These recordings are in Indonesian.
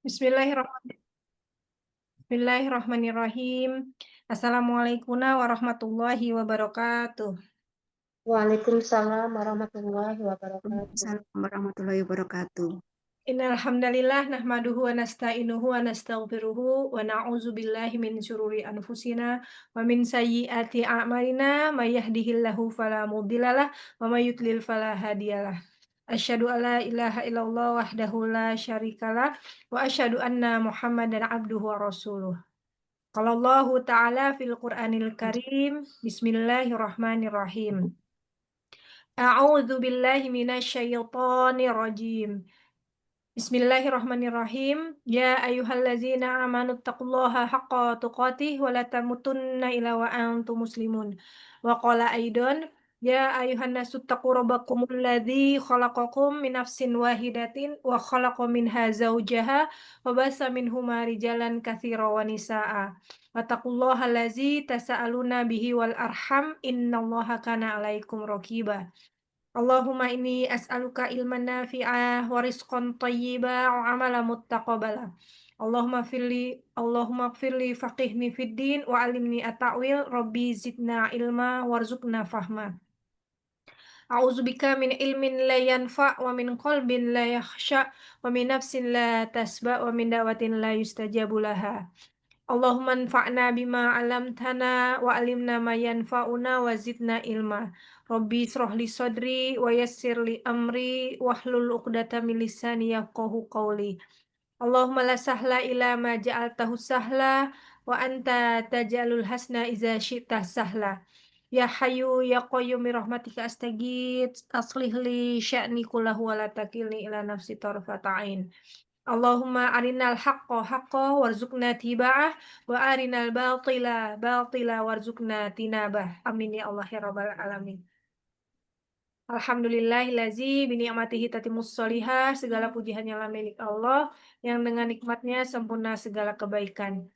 Bismillahirrahmanirrahim. Bismillahirrahmanirrahim. Assalamualaikum warahmatullahi wabarakatuh. Waalaikumsalam warahmatullahi wabarakatuh. Waalaikumsalam warahmatullahi wabarakatuh. Innal hamdalillah nahmaduhu wa nasta'inuhu wa nastaghfiruhu wa na'udzu billahi min syururi anfusina wa min sayyiati a'malina may yahdihillahu fala mudhillalah wa may yudlil fala hadiyalah. Asyhadu an la ilaha illallah wahdahu la syarikalah wa asyhadu anna Muhammadan abduhu wa rasuluh. Qala Allahu ta'ala fil Qur'anil Karim. Bismillahirrahmanirrahim. A'udzu billahi minasy syaithanir rajim. Bismillahirrahmanirrahim. Ya ayyuhallazina amanu taqullaha haqqa tuqatih wa la tamutunna illa wa antum muslimun. Wa qala aidan ya ayyuhan nasu taqu rabbakumul ladzi khalaqakum min nafsin wahidatin wa khalaqa minha zawjaha wa basa minhuma rijalan katsiran wa nisaa. Wattaqullaha allazi tasaaluna bihi wal arham innallaha kana 'alaikum raqiba. Allahumma inni as'aluka ilman nafi'ah wa rizqan thayyiba wa amalan muttaqabbala. Allahumma gfirli faqihni fid din wa alimni at-ta'wil rabbi zidna ilma warzuqna fahma. A'udzubika min ilmin la yanfa' wa min qalbin la yakhsha wa min nafsin la tasba' wa min da'watin la yustajabu laha. Allahumma anfa'na bima 'allamtana wa 'allimna ma yanfa'una wa zidna ilma. Rabbi ishrah li sadri wa yassir li amri wahlul 'uqdatam min lisani yafqahu qawli. Allahumma la sahla illa ma ja'altahu sahla wa anta taj'alul hasna idza syi'ta sahla. Ya Hayyu ya Qayyum bi rahmatika astaghits aslih li sya'ni kullahu wa la takilni ila nafsi tarfata 'ain. Allahumma arinal haqqo haqqo warzuqna tiba'ah wa arinal batila batila warzuqna tinabah. Amin ya Allah ya rabbal alamin. Alhamdulillahillazi bi ni'matihi tatimmus sholihah. Segala puji hanyalah milik Allah yang dengan nikmatnya sempurna segala kebaikan.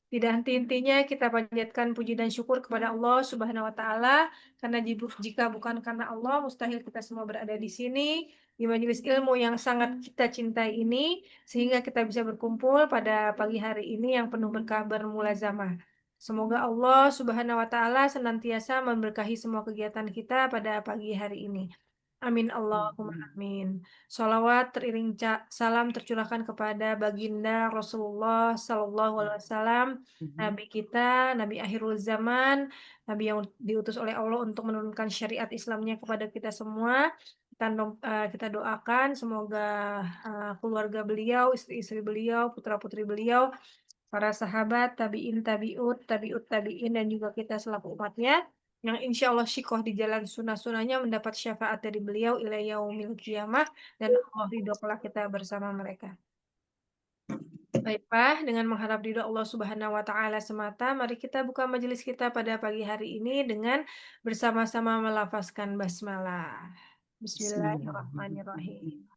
Tidak henti-hentinya kita panjatkan puji dan syukur kepada Allah Subhanahu wa taala karena jika bukan karena Allah mustahil kita semua berada di sini di majelis ilmu yang sangat kita cintai ini sehingga kita bisa berkumpul pada pagi hari ini yang penuh berkah bermulazamah. Semoga Allah Subhanahu wa taala senantiasa memberkahi semua kegiatan kita pada pagi hari ini. Amin Allahumma amin. Sholawat salam tercurahkan kepada baginda Rasulullah Sallallahu Alaihi Wasallam, Nabi kita, Nabi akhirul zaman, Nabi yang diutus oleh Allah untuk menurunkan syariat Islamnya kepada kita semua. Kita doakan semoga keluarga beliau, istri-istri beliau, putra-putri beliau, para sahabat, tabi'ut tabi'in, dan juga kita selaku umatnya yang insya Allah syikoh di jalan sunnah-sunnahnya mendapat syafaat dari beliau ila yaumil qiyamah dan Allah ridho kelak kita bersama mereka. Baiklah, dengan mengharap ridho Allah Subhanahu wa taala semata, mari kita buka majelis kita pada pagi hari ini dengan bersama-sama melafazkan basmalah. Bismillahirrahmanirrahim.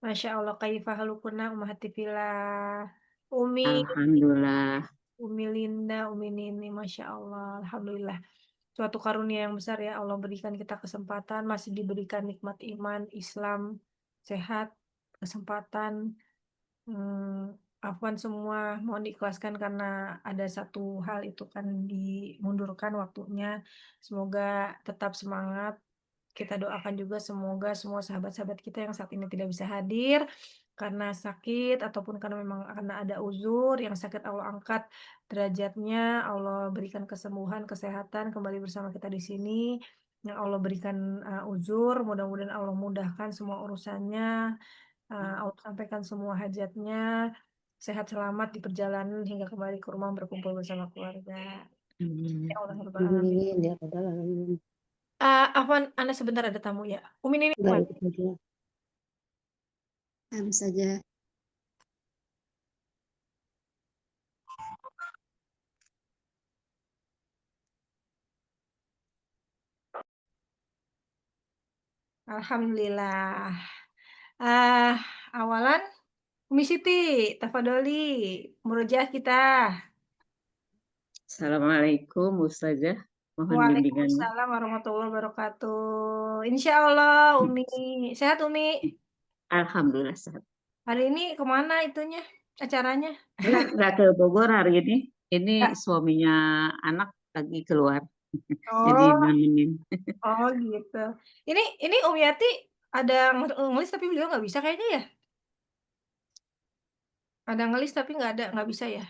Masya Allah, kaifah halukuna umahati fillah. Alhamdulillah. Umi Linda, Umi Nini, Masya Allah, Alhamdulillah. Suatu karunia yang besar ya Allah berikan kita kesempatan, masih diberikan nikmat iman, Islam, sehat, kesempatan, afwan semua, mohon diikhlaskan karena ada satu hal itu kan dimundurkan waktunya. Semoga tetap semangat. Kita doakan juga semoga semua sahabat-sahabat kita yang saat ini tidak bisa hadir karena sakit ataupun karena memang karena ada uzur, yang sakit Allah angkat derajatnya, Allah berikan kesembuhan, kesehatan, kembali bersama kita di sini. Yang Allah berikan uzur, mudah-mudahan Allah mudahkan semua urusannya, Allah sampaikan semua hajatnya, sehat selamat di perjalanan hingga kembali ke rumah berkumpul bersama keluarga. Ya Allah Rabbal Alamin. Amin ya rabbal alamin. Afwan, Anda sebentar ada tamu ya. Umi Nini Baik saja. Kami saja. Alhamdulillah. Awalan Umi Siti, tafadholi murojaah kita. Assalamualaikum Ustazah. Mohon bimbingannya. Waalaikumsalam warahmatullahi wabarakatuh. Insya Allah Umi. Sehat Umi? Alhamdulillah sehat. Hari ini kemana itunya? acaranya? Enggak ke Bogor hari ini. Ini Enggak. suaminya anak lagi keluar. Jadi Oh, nemenin. oh gitu. Ini Umi Yati ada ngelis tapi beliau nggak bisa kayaknya ya? Ada ngelis tapi nggak bisa ya?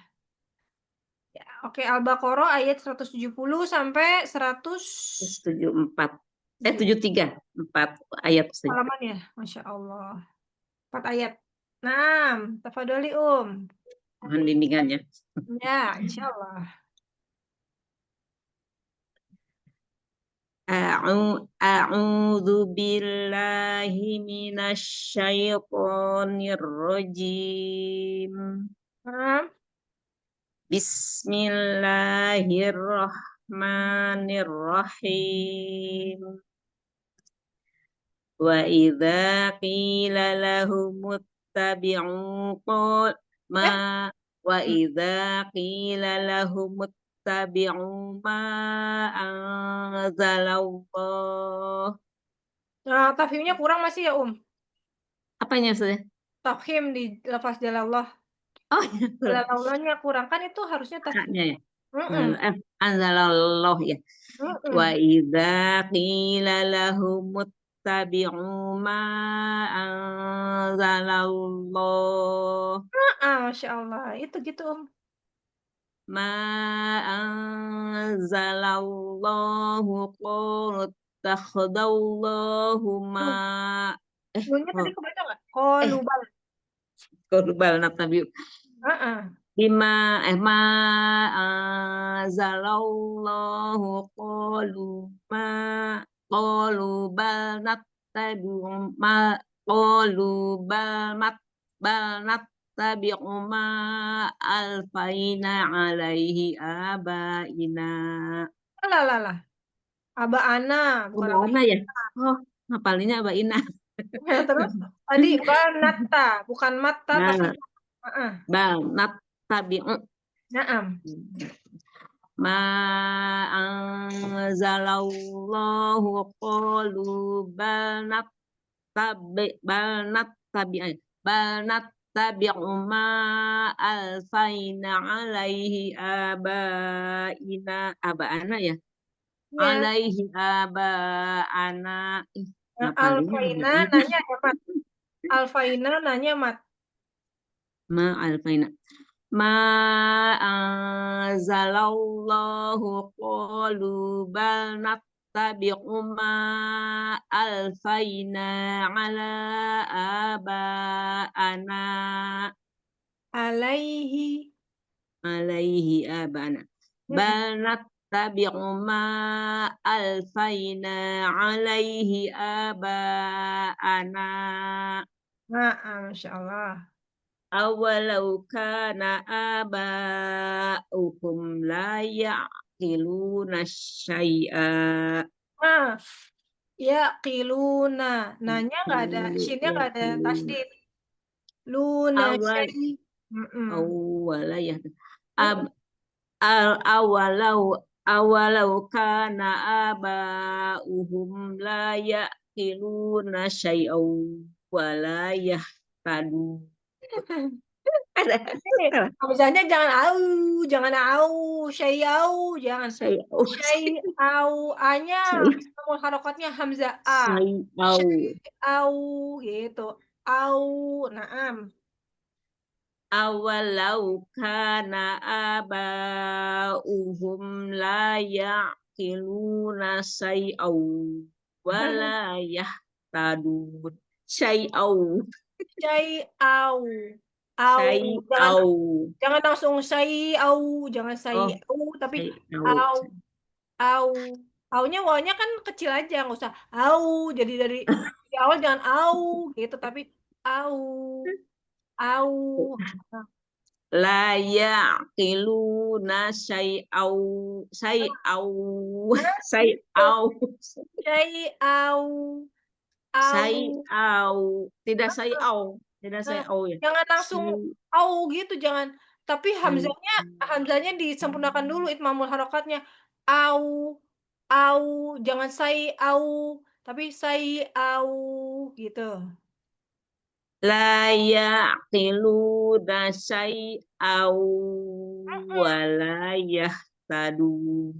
Ya, oke, Al-Baqarah ayat 170 sampai 74. 107 73. 4 ayat saja. halaman ya? Masya Allah. 4 ayat. 6. Tafadholi, Mohon bimbingannya. Ya, insya Allah. A'udzu billahi minasyaitonir rajim. Nah, Bismillahirrahmanirrahim. Wa idza qila lahumuttabi'u ma eh, wa idza qila lahumuttabi'u ma anzalallah. nah, tafhimnya kurang masih ya, Apanya sudah? Tafhim di lafaz jalallah. Oh, ya, kurang. Jalalallahnya kurang. Kan itu harusnya tafhim. Haknya ya. Mhm, Anzalallah ya. Wa mhm. idza qila lahumuttabi'u ma anzalallah. Heeh, Masya Allah. Itu gitu, Ma anzalallahu qalu takhadallahu ma Nunnya tadi oh, kebaca nggak? eh Kolubal. qalu nabi Heeh. bima ma anzalallahu qalu bal nattabi'u ma qalu bal nattabi'u ma alfaina alaihi abaina. Lah, lah, lah. Aba ana, bukan aba Mana ya? Oh, ngapalinnya abaina. ya, terus tadi banatta, bukan matta tapi Nah, heeh. bal nattabi'u Naam. ma anzalallahu qalu bal nattabi'u ma alfaina alaihi abaana ya Iya. alaihi abaana ih Nah, ngapalinya Alfaina abaina nanya ya, Mat. Alfaina nanya, Mat. ma alfaina ma anzalallahu qalu bal nattabi'u ma alfaina ala abaana Alaihi. alaihi abana Mm-mm. bal nattabi'u ma alfaina alaihi abaana Nah, Masya Allah. awalau kana aba'uhum la ya'qiluna syai'a. Nah, ya kiluna. Nanya nggak ada, shinnya nggak ada Ya'qiluna. tasdid. Luna Awal syai. Mm-mm. awala ya. Ab, Mm-mm. awalau kana aba'uhum la ya'qiluna syai'a wa la yahtadun. Ada salah. Misalnya jangan syai au, jangan Syai'a. syai au, A-nya Syai'a. harokatnya hamzah A. Syai'au. Au gitu. Au, naam. Awalau kana aba'uhum la ya'qiluna syai'aw wala yahtadun. Syai'aw. Syai au. Au, jangan Syai'aw. jangan langsung syai au, jangan Oh, syai au tapi syai'aw. au, au. Aunya wawnya kan kecil aja, nggak usah au. Jadi dari awal jangan au gitu tapi au, au. La ya'qiluna syai'aw. Syai'aw. Syai'aw. Syai au, au. Syai'aw. Tidak syai'aw. Tidak Nah, syai'aw ya. jangan langsung Syai'. au gitu, jangan. Tapi Syai'. hamzanya disempurnakan dulu itmamul harokatnya. Au, au, jangan sai au, tapi sai au gitu. La ya'qiluna syai'aw wa la yahtadun.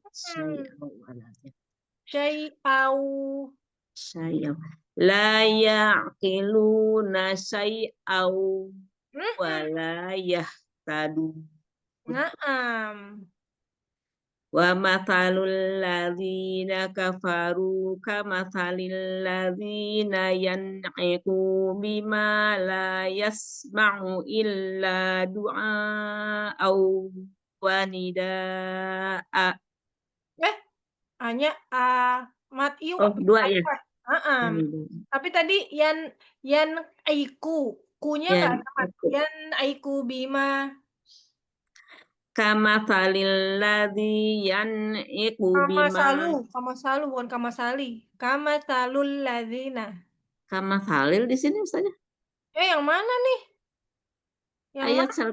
Syai'aw wa la Syai'au. syai'aw. La ya'qiluna syai'aw wa la yahtadun. Naam. Wa mathalul ladzina kafaru kamathalil ladzina yan'iqu bima la yasma'u illa du'a'aw wa nida'a. Hanya mat iu Oh, dua ya. Heeh. Tapi tadi yan aiku, kunya nggak ada mat. Yan aiku bima. Kamathalil ladzi yan'iqu bima. Kamasalu bukan kamasali. Kamasalul ladzina. Kamathalil di sini Ustazah. Yang mana nih? Yang Ayat mana?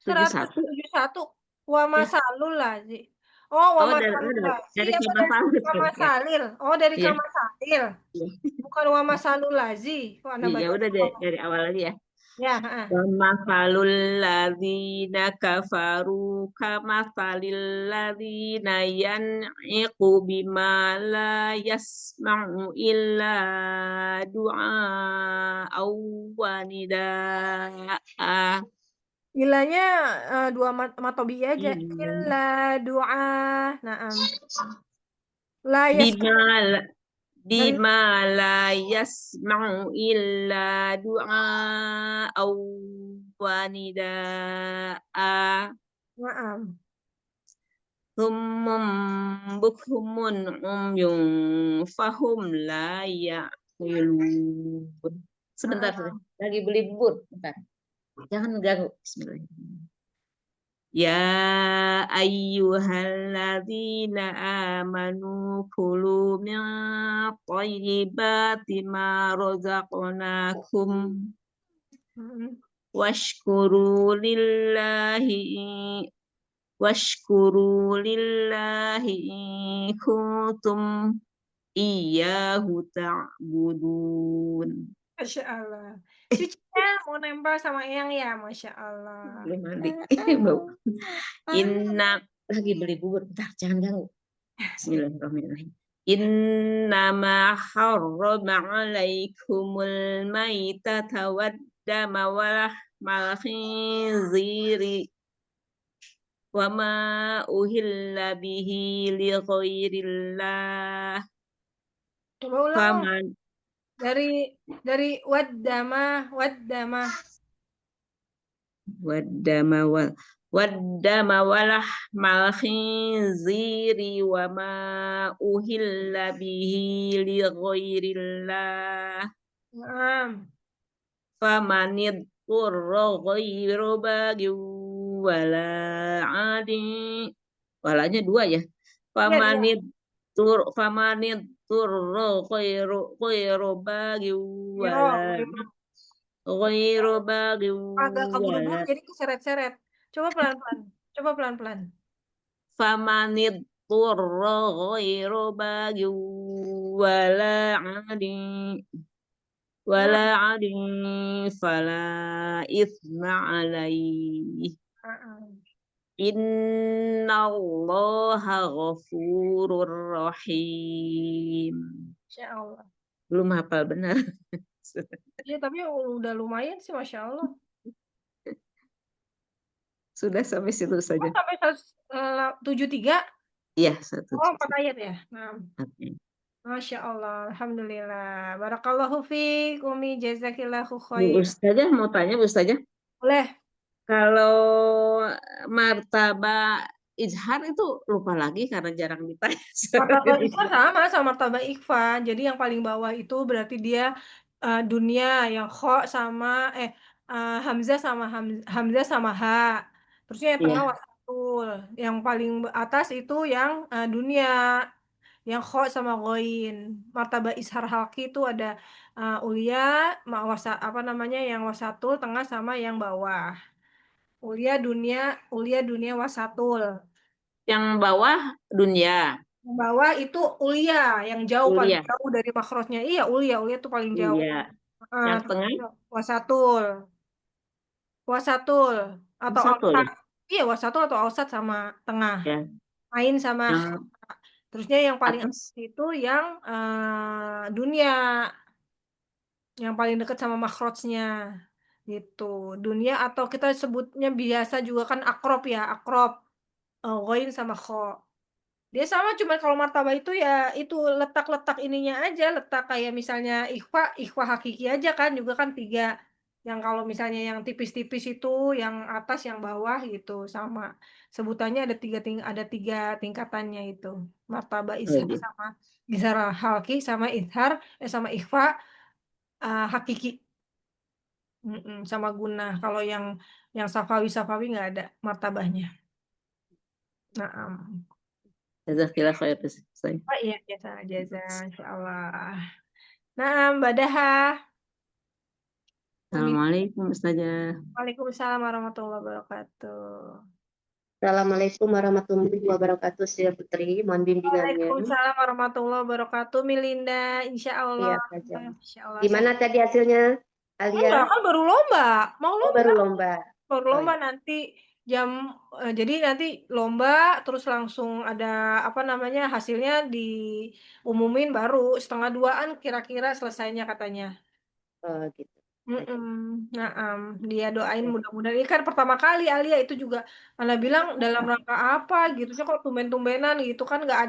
171. 171. Wa Ya. masalul ladzi. Oh, wa Oh, masalul ladzi dari apa dari Kamasalil. kamasalil? Oh, dari Iya. kamasalil. Iya. Bukan wa masalul ladzi. Kok Anda Iya, baca udah dari awal lagi ya. Ya, heeh. Wamathalul ladzina kafaru kamathalil ladzina yan'iqu bima la yasma'u illa du'a'aw wa nida'a. Ilanya dua matobi aja. Iya. Illa doa. Naam. La Bima dari bima la yasma'u illa du'a'aw wa nida'a. Naam. Summum bukhumun umyun fahum la ya'qilun. Sebentar, lagi beli bubur. Bentar. Jangan ganggu. Bismillahirrahmanirrahim. Ya ayyuhalladzina amanu kulu min thayyibati ma razaqnakum washkuru lillahi in kuntum iyyahu ta'budun. Masya Allah. Cucunya mau nempel sama Eyang ya, Masya Allah. Belum mandi. Bau. Inna lagi beli bubur. Bentar, jangan ganggu. Bismillahirrahmanirrahim. Innama harrama alaikumul maitata waddama walahmal khinziri wa ma uhilla bihi li ghairillah. Coba ulang. Faman Dari waddama. waddama walahmal khinziri wa ma uhilla bihi li ghairillah. Naam. Famanid turra ghairu bagin wala adi. Walanya dua ya. Famanid turra ghairu bagin wala ghairu bagin Agak keburu-buru wala. jadi keseret-seret. Coba pelan-pelan. Famanid turra ghairu bagin wala adi. Wala adi fala ithma alaih. Innallaha ghafurur rahim. Masya Allah. Belum hafal benar. Ya, tapi udah lumayan sih, Masya Allah. Sudah sampai situ Oh, saja. sampai 73? Iya, 1. Oh, 4 ayat ya? Nah, Oke. Masya Allah. Alhamdulillah. Barakallahu fiik, Umi. Jazakillahu Bu khair. Ustazah mau tanya, Bu Ustazah. Boleh. Kalau martabak izhar itu lupa lagi karena jarang ditanya. Martabak Ikhfa sama martabak Ikhfa. Jadi yang paling bawah itu berarti dia dunia, yang kho sama hamzah sama hamzah sama ha. Terusnya yang tengah Iya. wasatul. Yang paling atas itu yang dunia, yang kho sama ghain. Martabak Ishar Halki itu ada ulia, apa namanya, yang wasatul, tengah sama yang bawah. Ulia dunia wasatul. Yang bawah dunia. Yang bawah itu ulia, yang jauh, paling Kuliah. jauh dari makrosnya. Iya, ulia itu paling jauh. Iya. Yang tengah wasatul, wasatul atau wasatul ausat. ya. Iya, wasatul atau ausat sama tengah. Ya, Ain sama yang terusnya yang paling atas atas itu yang dunia, yang paling dekat sama makhrajnya gitu. Dunia atau kita sebutnya biasa juga kan akrob ya, akrob. Ghain sama kha. Dia sama cuma kalau martabah itu ya itu letak-letak ininya aja, letak kayak misalnya ikhfa, ikhfa hakiki aja kan juga kan 3. Yang kalau misalnya yang tipis-tipis itu yang atas, yang bawah gitu sama. Sebutannya ada 3 tingkatannya itu. Martabah oh izhar gitu. sama izhar halqi sama izhar sama ikhfa hakiki. Sama gunah. Kalau yang safawi nggak ada martabahnya. Naam. Jazakillah khair saya. Oh iya, biasa jaza, insyaallah. Nah, Mbak Daha. Umi. Assalamualaikum Ustazah. Waalaikumsalam warahmatullahi wabarakatuh. Assalamualaikum warahmatullahi wabarakatuh, Sia Putri. Mohon bimbingannya. Waalaikumsalam warahmatullahi wabarakatuh. Milinda, insya Allah. Iya, saja. Insya Allah Gimana sehat. tadi hasilnya, Alia? Enggak, kan baru lomba. Mau Oh, lomba, baru lomba. baru Oh, lomba iya. nanti jadi nanti lomba terus langsung ada apa namanya hasilnya diumumin baru 1:30-an kira-kira selesainya katanya. Oh, gitu. Baik. Nah, dia doain mudah-mudahan ini kan pertama kali Alia itu juga mana bilang dalam rangka apa gitu kok tumben-tumbenan gitu kan nggak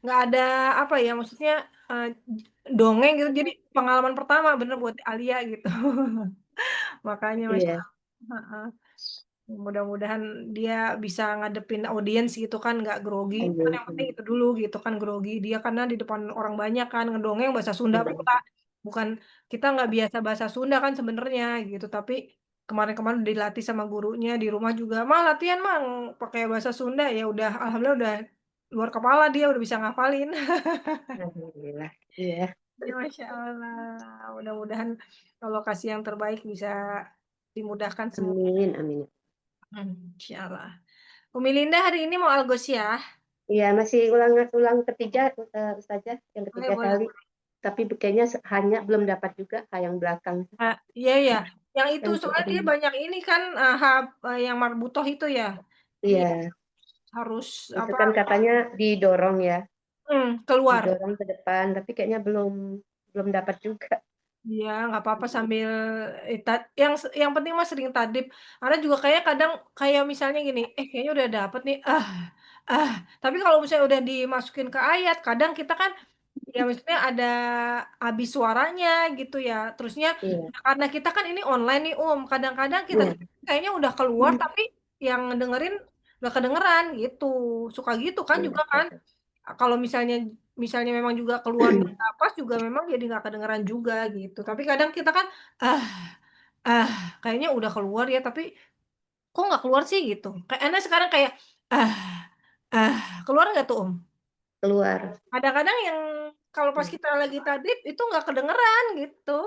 ada apa ya maksudnya eh, dongeng gitu jadi pengalaman pertama bener buat Alia gitu makanya masya Iya. Allah. Heeh. Mudah-mudahan dia bisa ngadepin audiens gitu kan nggak grogi kan Amin. yang penting Amin. itu dulu gitu kan grogi dia karena di depan orang banyak kan ngedongeng bahasa Sunda Iya. pula bukan kita nggak biasa bahasa Sunda kan sebenarnya gitu tapi kemarin-kemarin dilatih sama gurunya di rumah juga mah latihan mah pakai bahasa Sunda ya udah alhamdulillah udah luar kepala dia udah bisa ngafalin. Alhamdulillah. Iya. Ya, Masya Allah mudah-mudahan kalau kasih yang terbaik bisa dimudahkan semua. Amin. Amin. Insya Allah. Umi Linda hari ini mau algos ya? Iya, masih ulang ketiga, Ustazah, yang Boleh, ketiga boleh. kali. Tapi kayaknya hanya belum dapat juga kayak yang belakang. Iya, ya. Yang itu Yang soalnya dia tadi. banyak ini kan yang marbutoh itu ya. Dia Iya. harus Itu apa? kan katanya didorong ya. Keluar. Didorong ke depan, tapi kayaknya belum dapat juga. Iya, nggak apa-apa sambil yang penting mah sering tadip. Karena juga kayak kadang kayak misalnya gini, kayaknya udah dapet nih. Ah. Tapi kalau misalnya udah dimasukin ke ayat, kadang kita kan ya maksudnya ada habis suaranya gitu ya. Terusnya Iya. karena kita kan ini online nih kadang-kadang kita Iya. sendiri kayaknya udah keluar tapi yang dengerin gak kedengeran gitu. Suka gitu kan Iya. juga kan. Kalau misalnya memang juga keluar nggak pas juga memang jadi nggak kedengeran juga gitu. Tapi kadang kita kan ah ah kayaknya udah keluar ya tapi kok nggak keluar sih gitu. Kayak Anda sekarang kayak ah ah keluar nggak tuh Keluar. Kadang-kadang yang kalau pas kita lagi tadlib itu nggak kedengeran gitu.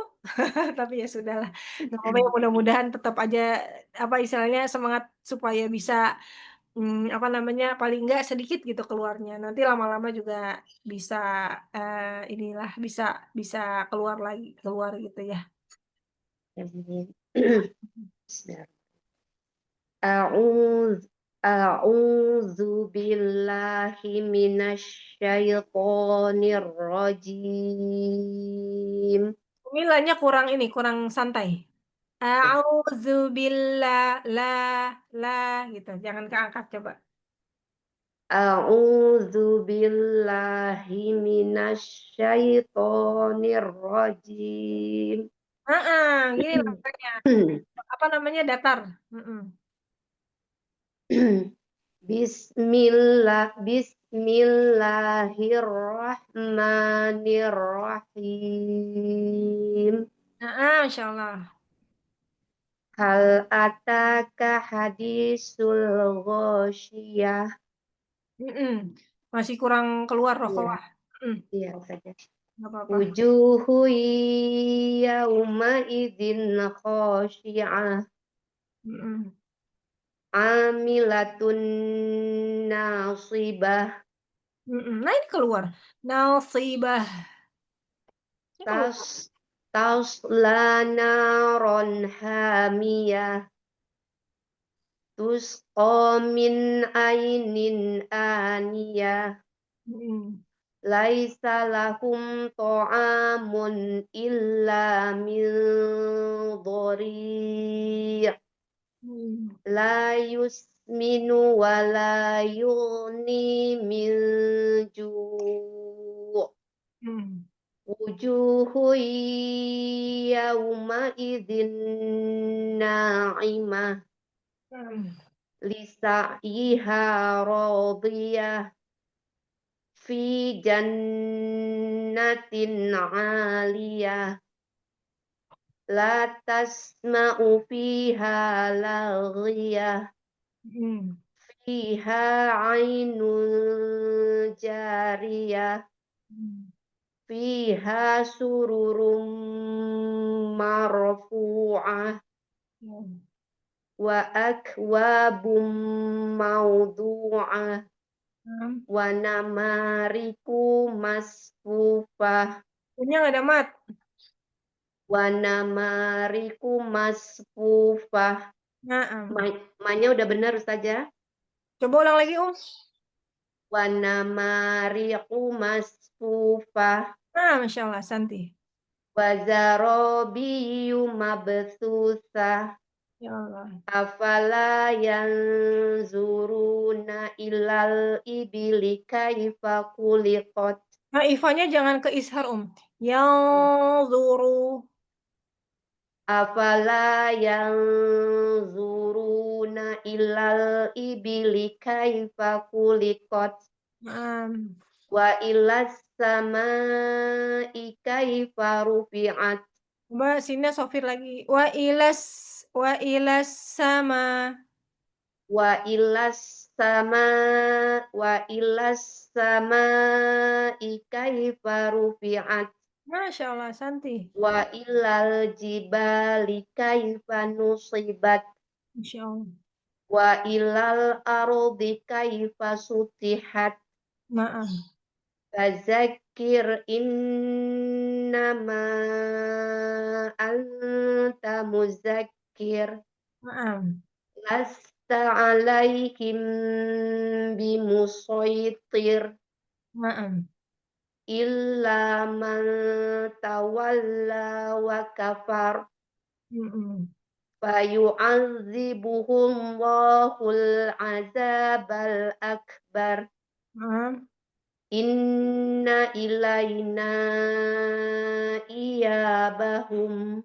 Tapi ya sudahlah. Nggak apa-apa ya mudah-mudahan tetap aja apa istilahnya semangat supaya bisa apa namanya paling enggak sedikit gitu keluarnya. Nanti lama-lama juga bisa inilah bisa bisa keluar gitu ya. Amin. Bismillah. A'udz A'udzu billahi minasyaitonir rajim. Milanya kurang santai. Auzubillah la gitu. Jangan keangkat coba. A'udzu billahi minasyaitonir rajim. Gini makanya apa namanya datar. Bismillahirrahmanirrahim. Masya Allah. Hal ataka hadisul ghasyiyah. Masih kurang keluar Iya, rokoah. iya saja. Nggak apa-apa. Wujuhu yawma idzin khashi'ah. Mm-mm. Amilatun nasibah. Nah ini keluar. Nasibah. Ini keluar. tasla naron hamiyah tusqa min ainin aniyah laisa lahum ta'amun illa min dhari' la yusminu wa la yughni min ju' wujuhu yawma idzin na'imah lisa'yiha radiyah fi jannatin 'aliyah la tasma'u fiha laghiyah fiha 'ainun jariyah fiha sururum marfu'ah wa akwabum mawdu'ah wa namariku masfufah Punya nggak ada mat? wa namariku masfufah. Nah, Ma-nya udah benar Ustazah. coba ulang lagi, Wa namariku masfufah Masya Allah, Santi. wa zarabiyyu mabthusah Ya Allah. afala yanzuruna ilal ibili kaifa khuliqat. Nah, ifanya jangan ke ishar, Yang zuru. Afala yanzuruna ilal ibili kaifa khuliqat wa ilas samai kaifa rufi'at. Coba sini sofir lagi. Wa ilas sama. Wa ilas samai kaifa rufi'at. Masya Allah, Santi. Wa ilal jibali kaifa nusibat. Masya Allah. Wa ilal ardi kaifa sutihat. Maaf. Fadzakir innama anta muzakkir. Maaf. Lasta alaihim bimusaitir. Maaf. Illa man tawalla wa kafar. Fayu'adzibuhumllahul azabal akbar. Maaf. Inna ilaina iyabahum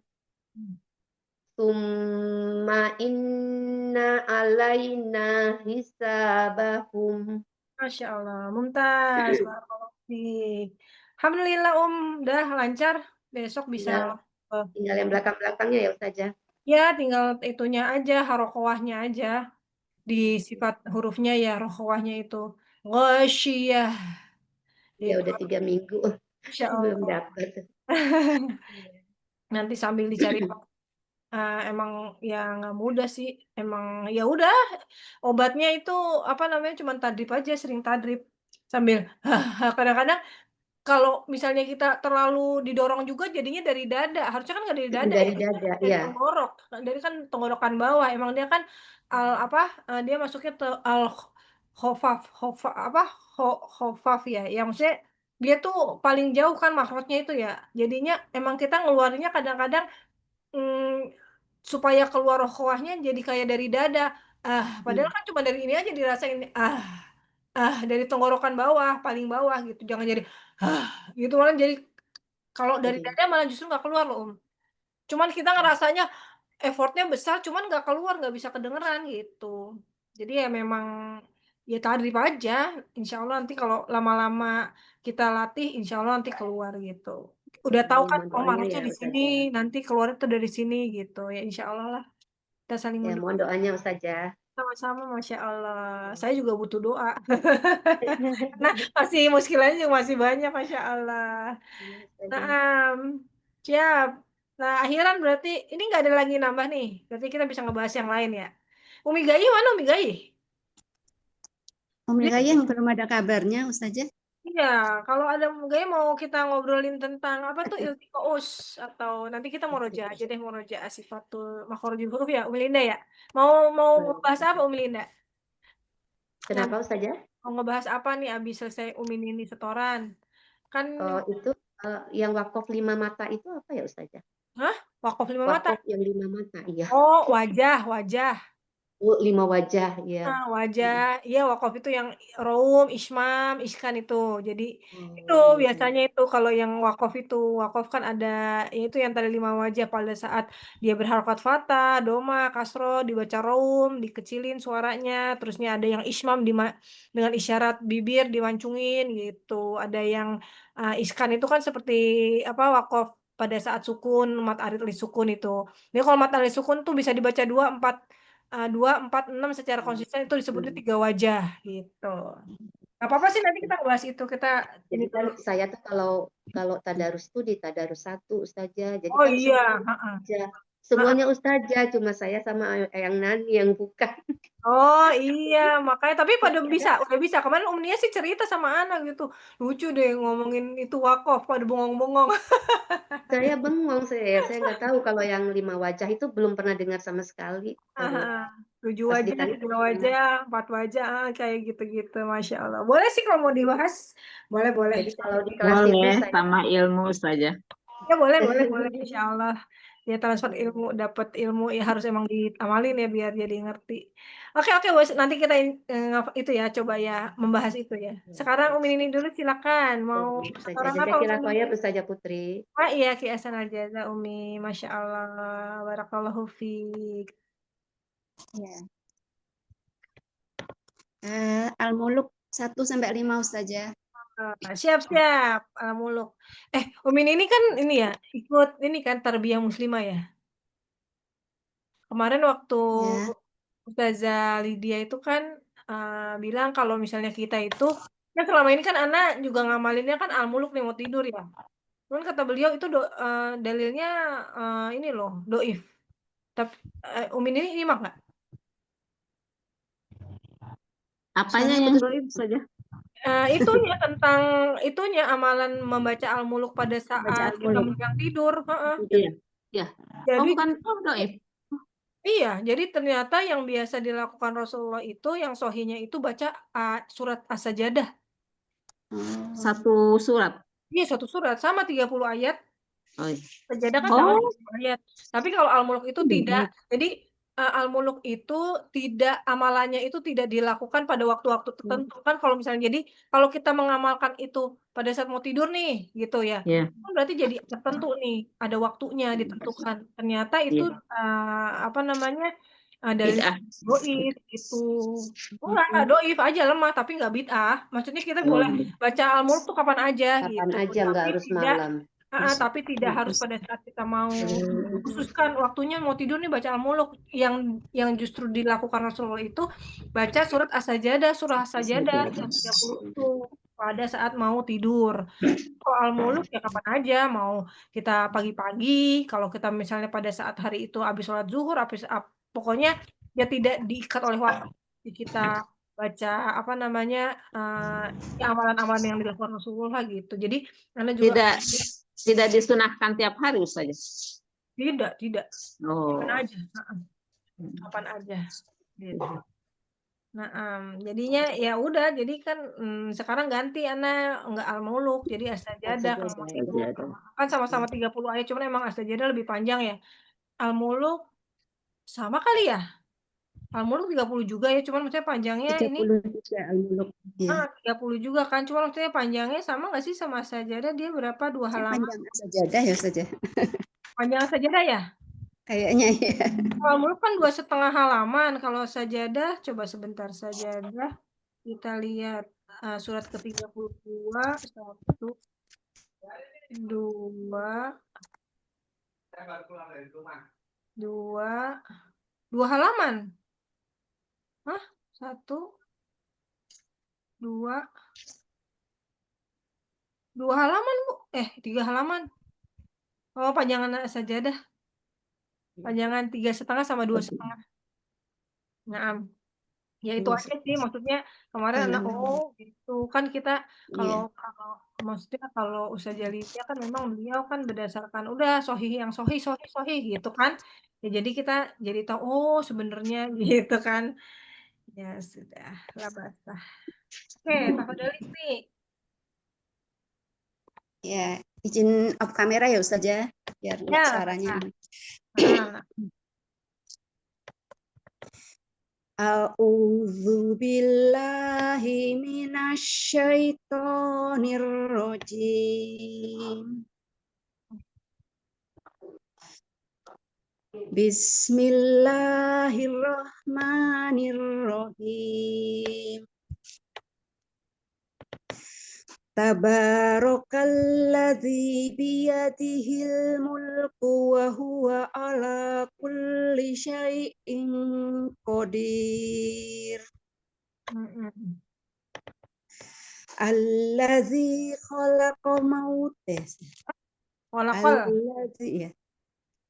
summa inna alaina hisabahum. Masya Allah, mumtaz. Barakallahu fiik. Alhamdulillah, udah lancar. Besok bisa. Tinggal yang belakang-belakangnya ya Ustazah. Ya, tinggal itunya aja, harokoahnya aja. Di sifat hurufnya ya, rokoahnya itu. Ghasyiyah. Ya Itu, udah 3 minggu Masya belum Allah. dapat. Nanti sambil dicari emang ya nggak mudah sih. Emang ya udah, obatnya itu apa namanya, cuman tadrib aja, sering tadrib. Sambil kadang-kadang kalau misalnya kita terlalu didorong juga jadinya dari dada, harusnya kan nggak dari dada Dari ya, dada, dari ya. tenggorok, dari kan tenggorokan bawah, emang dia kan dia masuknya al khofaf khofaf ya, yang maksudnya dia tuh paling jauh kan makrotnya itu ya, jadinya emang kita ngeluarinnya kadang-kadang, supaya keluar rokoahnya jadi kayak dari dada, padahal kan cuma dari ini aja dirasain, dari tenggorokan bawah, paling bawah gitu, jangan jadi, gitu, malah jadi kalau dari Jadi dada malah justru nggak keluar loh, Cuman kita ngerasanya effort-nya besar, cuman nggak keluar, nggak bisa kedengeran gitu. Jadi ya memang ya tadrib aja, insya Allah nanti kalau lama-lama kita latih, insya Allah nanti keluar gitu. Udah tahu amin, kan, mohon oh doanya harusnya ya di sini, Ustazah. nanti keluarnya tuh dari sini gitu. Ya insya Allah lah, kita saling Ya mendoakan mohon doanya Ustazah. sama-sama, Masya Allah. Saya juga butuh doa. Nah, masih muskilahnya juga masih banyak, Masya Allah. Iya, Ustazah. Nah, siap. Nah, akhiran berarti ini nggak ada lagi nambah nih. Berarti kita bisa ngebahas yang lain ya. Umi Gayi mana Umi Gayi? Umi Dia Gayeng belum ada kabarnya, Ustazah. Iya, kalau ada kayaknya mau kita ngobrolin tentang apa tuh iltiqaus atau nanti kita murojaah aja deh, murojaah sifatul makharijul huruf ya, Umi Linda ya. Mau bahas apa Umi Linda? Nanti Kenapa saja? mau ngebahas apa nih abis selesai Umi Nini setoran? Kan Itu yang wakaf 5 mata itu apa ya Ustazah? hah? Wakaf 5 mata. Wakaf yang 5 mata, iya. Oh, wajah. Oh, 5 wajah, iya. Wajah, iya wakaf itu yang raum, ismam, iskan itu. Jadi itu Oh, biasanya itu kalau yang wakaf kan ada ya itu yang tadi 5 wajah pada saat dia berharokat fathah, doma, kasro, dibaca raum, dikecilin suaranya, terusnya ada yang ismam dengan isyarat bibir dimancungin gitu. Ada yang iskan itu kan seperti apa wakaf pada saat sukun, mat arid li sukun itu. Jadi kalau mat arid sukun tuh bisa dibaca 2, 4, 6 secara konsisten itu disebutnya 3 wajah gitu. Gak apa-apa sih nanti kita bahas itu. Kita ini jadi kan dulu. saya tuh kalau tadarus tuh di tadarus 1 Ustazah. Jadi Oh kan iya, semuanya heeh. Ustazah. Heeh. Semuanya Ustazah, cuma saya sama yang Nani yang bukan. Oh iya, makanya tapi pada bisa, udah bisa. Kemarin Om Nia sih cerita sama anak gitu. Lucu deh ngomongin itu wakaf pada bengong-bengong. Saya bengong, saya nggak tahu kalau yang 5 wajah itu belum pernah dengar sama sekali. Baru Heeh. 7 pas wajah, ditanya 3 sama. wajah, 4 wajah, kayak gitu-gitu. Masya Allah. Boleh sih kalau mau dibahas. Boleh. Jadi kalau di kelas itu Boleh, saya tambah ilmu saja. Ya boleh, insya Allah. Ya transfer ilmu, dapat ilmu ya harus emang diamalin ya biar jadi ngerti. Oke, Bos. Nanti kita itu ya coba ya membahas itu ya. Sekarang Umi Nini dulu silakan. Mau saja setoran apa Jazakallah Umi? khair Ustazah Putri. Iya, Ki Hasan Al Jaza Umi. Masya Allah. Barakallahu fiik. Ya. Al-Muluk 1 sampai 5 Ustazah. Siap. Muluk. Umi Nini kan ini ya ikut ini kan tarbiyah muslimah ya. Kemarin waktu Ya. Ustazah Lydia itu kan bilang kalau misalnya kita itu kan selama ini kan anak juga ngamalinnya kan al-muluk nih mau tidur ya. Cuman kata beliau itu dalilnya ini loh doif. Tapi Umi ini nyimak nggak? Apanya Soalnya yang putus. doib saja? Itunya tentang itunya amalan membaca al-muluk pada Baca saat kita Al-Muluk. menjelang tidur. Heeh. Iya. Iya. Oh, Jadi bukan doib. iya, jadi ternyata yang biasa dilakukan Rasulullah itu yang sohinya itu baca surat As-Sajadah. Satu surat. Iya, satu surat sama 30 ayat. Oh, iya. Sajadah kan sama Oh, 30 ayat. Tapi kalau Al-Muluk itu tidak. iya. Jadi Al-Muluk itu tidak amalannya itu tidak dilakukan pada waktu-waktu tertentu kan kalau misalnya jadi kalau kita mengamalkan itu pada saat mau tidur nih gitu ya. Iya. Kan berarti jadi tertentu nih, ada waktunya ditentukan. Ternyata itu Iya. apa namanya? Dari Bid'ah. doif itu. Enggak doif aja lemah tapi nggak bid'ah. Maksudnya kita Oh, boleh baca Al-Muluk tuh kapan aja Kapan gitu. aja nggak harus malam. Tapi tidak harus pada saat kita mau khususkan waktunya mau tidur nih baca Al-Muluk yang justru dilakukan Rasulullah itu baca surat As-Sajadah, surah As-Sajadah yang 30 itu pada saat mau tidur. Kalau Al-Muluk ya kapan aja mau kita pagi-pagi, kalau kita misalnya pada saat hari itu habis sholat zuhur, pokoknya ya tidak diikat oleh waktu. Jadi kita baca apa namanya ya amalan-amalan yang dilakukan Rasulullah gitu. Jadi karena juga Tidak disunahkan tiap hari saja. tidak Oh. kapan aja, kapan aja gitu. Nah, jadinya ya udah, jadi kan sekarang ganti anak nggak al-muluk, jadi as-sajadah kalau mau tidur. Kan sama-sama 30 ayat, cuman emang as-sajadah lebih panjang ya. Al-muluk sama kali ya. Al-muluk 30 juga ya, cuman maksudnya panjangnya ini 33 Al-Muluk. Ya. 30 juga kan, cuman maksudnya panjangnya sama nggak sih sama as-sajadah? Dia berapa? 2 halaman. Panjang Sajadah ya Ustazah. Panjang as-sajadah ya? Kayaknya ya. Kalau muluk kan 2,5 halaman. Kalau sajadah, coba sebentar sajadah. Kita lihat surat ke-32, 1, 2, 2 halaman. Hah? 1, 2 halaman, Bu. 3 halaman. Oh, panjangan sajadah. Panjangan 3,5 sama 2,5. Nah, Ya itu Oh, aja sih maksudnya kemarin anak gitu kan kita kalau iya. kalau maksudnya kalau Ustaz Jalilya kan memang beliau kan berdasarkan udah sohih yang sohih sohih sohih gitu kan. Ya jadi kita jadi tahu oh sebenarnya gitu kan. Ya sudah lah basah. Oke, tafadhali nih. Ya, izin up kamera ya Ustaz ya, biar Ya, suaranya. basah. A'udzu billahi minasyaitonir rajim. Bismillahirrahmanirrahim. Tabarakalladzi biyadihil mulku wa huwa ala kulli syai'in qadir. Alladzi khalaqa Walakol.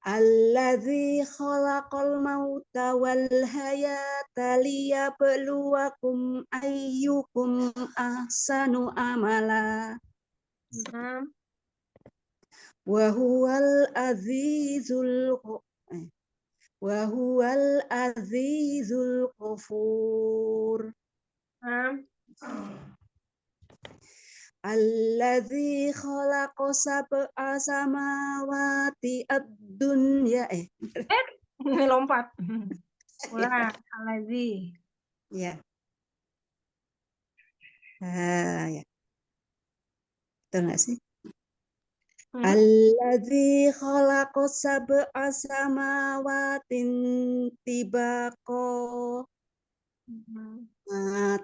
Alladzi khalaqal mauta wal hayata liyabluwakum ayyukum ahsanu amala. Wa huwal azizul ghafur. Alladzi khalaqa sab'a samawati ad-dunya. Lompat. Ulang, Alazi. Ya. Ya. Betul nggak sih? Alladzi khalaqa sab'a samawatin tibaqa.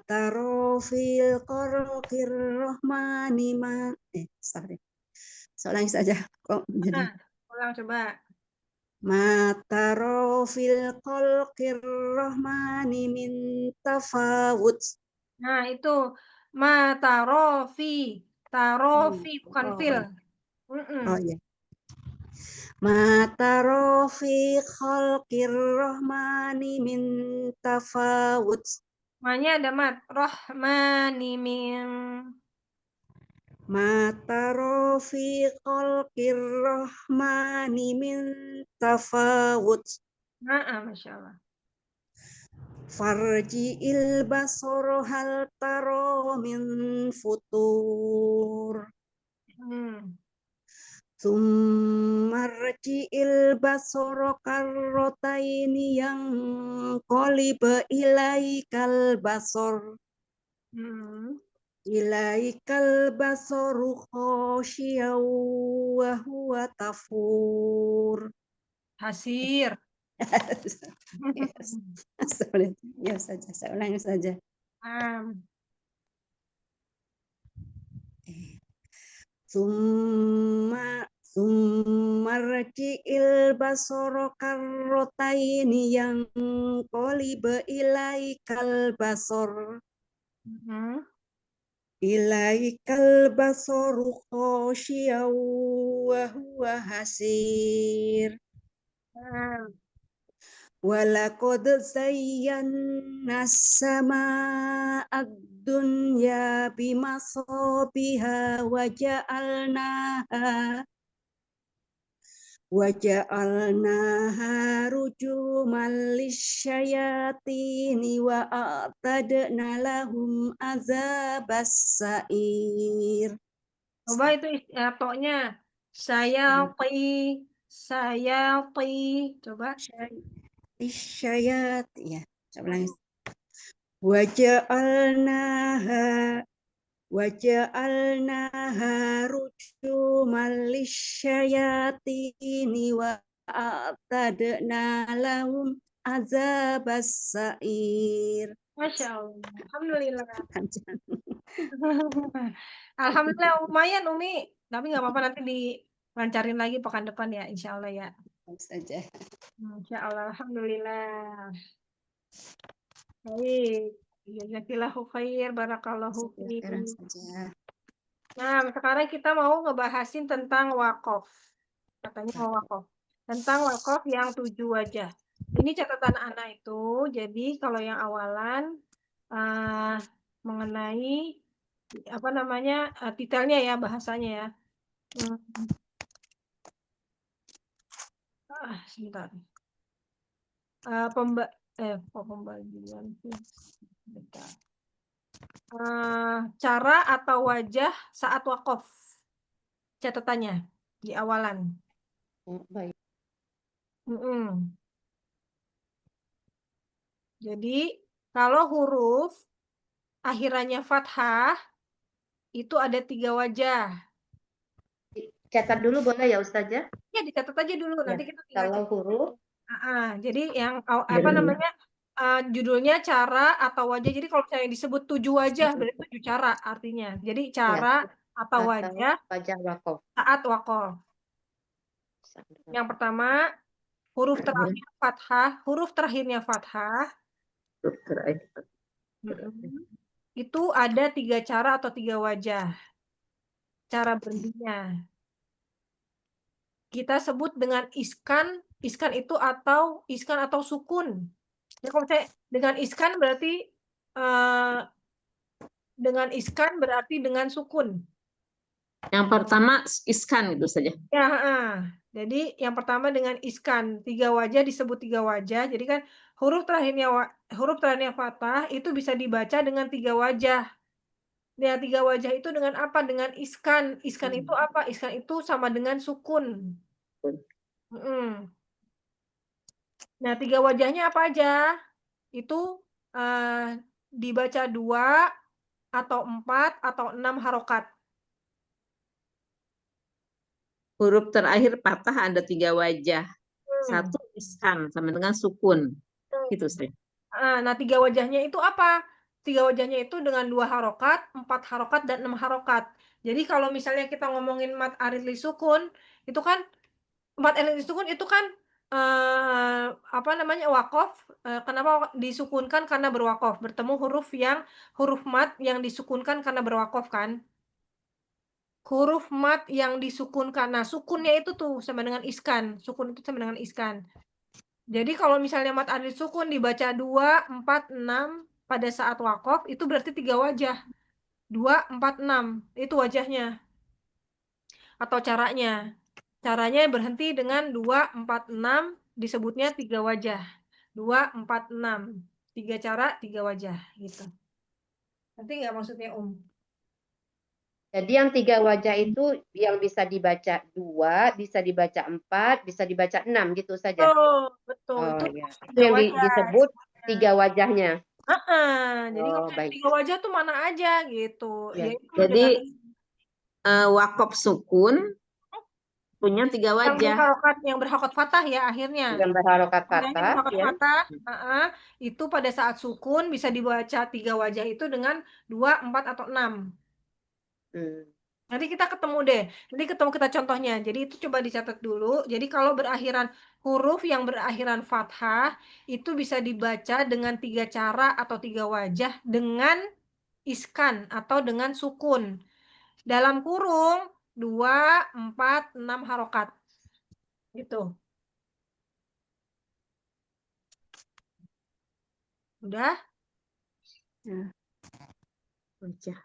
Taro fil qarqir rahmani sorry. Seorang saja kok jadi. Ulang coba. Taro fil qarqir rahmani min tafawut. Nah, itu tarofi bukan fil. Oh iya. Taro fi khalqir rahmani min tafawut. Maknya ada mat rohmani min. Taro fi khalqir rahmani min tafawut. Masya Allah. Farji'il basara hal taro min futur. Summarji'il basara karrotaini yang qaliba ilaikal basar. Ilaikal basaru khosyiaw wa huwa tafur. Hasir. Ya saja, saya ulangi saja. Summarji'il basara karrotaini yang qaliba ilaikal basar. Ilaikal basaru khosyiaw wa huwa hasir. Walaqad zayyana as-samaa'a ad-dunya bimasabiha wa ja'alnaha rujuman lisyayatini wa a'tadna lahum azabas sa'ir. Coba itu toknya. Sayati. Coba. Isyayat ya, saya ulangi. Waja'alnaha rujuman lisyayatini wa a'tadna lahum azabas sa'ir. Masya Allah. Alhamdulillah. Alhamdulillah lumayan Umi. Tapi nggak apa-apa nanti dilancarin lagi pekan depan ya, insya Allah ya. Saja. Insya Allah, alhamdulillah. Baik. Jazakillahu khair, barakallahu fiik. Nah, sekarang kita mau ngebahasin tentang wakaf. Katanya mau wakaf. Tentang wakaf yang 7 wajah. Ini catatan anak itu Jadi kalau yang awalan mengenai apa namanya detailnya ya bahasanya ya. Sebentar. Pembagian sih. Bentar. Cara atau wajah saat wakaf. Catatannya di awalan. Oh, baik. Mm-mm. Jadi kalau huruf akhirannya fathah itu ada 3 wajah. Catat dulu boleh ya Ustazah? Ya dicatat aja dulu Ya, nanti kita tinggal kalau cek. huruf Jadi yang apa namanya judulnya cara atau wajah. Jadi kalau misalnya disebut 7 wajah berarti 7 cara artinya. Jadi ya, cara atau atau wajah wajah wakaf. saat wakaf. Yang pertama huruf terakhir fathah, huruf terakhirnya fathah. Itu ada 3 cara atau 3 wajah. Cara berhentinya kita sebut dengan iskan. Iskan itu iskan atau sukun. Ya, kalau saya dengan iskan berarti dengan sukun. Yang pertama iskan itu saja. Ya, jadi yang pertama dengan iskan 3 wajah disebut 3 wajah. Jadi kan huruf terakhirnya fathah itu bisa dibaca dengan 3 wajah. Nah, 3 wajah itu dengan apa? Dengan iskan. Iskan itu apa? Iskan itu sama dengan sukun. Nah, 3 wajahnya apa aja? Itu dibaca 2 atau 4 atau 6 harokat. Huruf terakhir patah ada 3 wajah. 1 iskan sama dengan sukun. Gitu saya. Nah, 3 wajahnya itu apa? 3 wajahnya itu dengan 2 harokat, 4 harokat, dan 6 harokat. Jadi kalau misalnya kita ngomongin mat arid li sukun, itu kan mat arid li sukun itu kan apa namanya wakof. Kenapa disukunkan? Karena berwakof. Bertemu huruf mat yang disukunkan karena berwakof kan? Huruf mat yang disukunkan. Nah, sukunnya itu tuh sama dengan iskan. Sukun itu sama dengan iskan. Jadi kalau misalnya mat arid sukun dibaca 2, 4, 6 pada saat wakof itu berarti 3 wajah. 2, 4, 6 itu wajahnya. Atau caranya. Caranya berhenti dengan 2, 4, 6 disebutnya 3 wajah. 2, 4, 6. 3 cara, 3 wajah gitu. Nanti nggak maksudnya Jadi yang 3 wajah itu yang bisa dibaca 2, bisa dibaca 4, bisa dibaca 6 gitu saja. Betul. Oh Itu ya. Itu 3 yang wajah. disebut 3 wajahnya. Jadi kalau Oh, baik. 3 wajah tuh mana aja gitu. Ya. Yaitu Jadi dengan wakaf sukun punya 3 wajah. yang berharokat fathah ya akhirnya. Yang berharokat Yang fathah berharokat ya. fathah, itu pada saat sukun bisa dibaca 3 wajah itu dengan 2, 4 atau 6. Nanti kita ketemu deh. Nanti kita contohnya. Jadi itu coba dicatat dulu. Jadi kalau huruf yang berakhiran fathah itu bisa dibaca dengan 3 cara atau 3 wajah dengan iskan atau dengan sukun. Dalam kurung 2, 4, 6 harokat. Gitu. Udah? Wajah.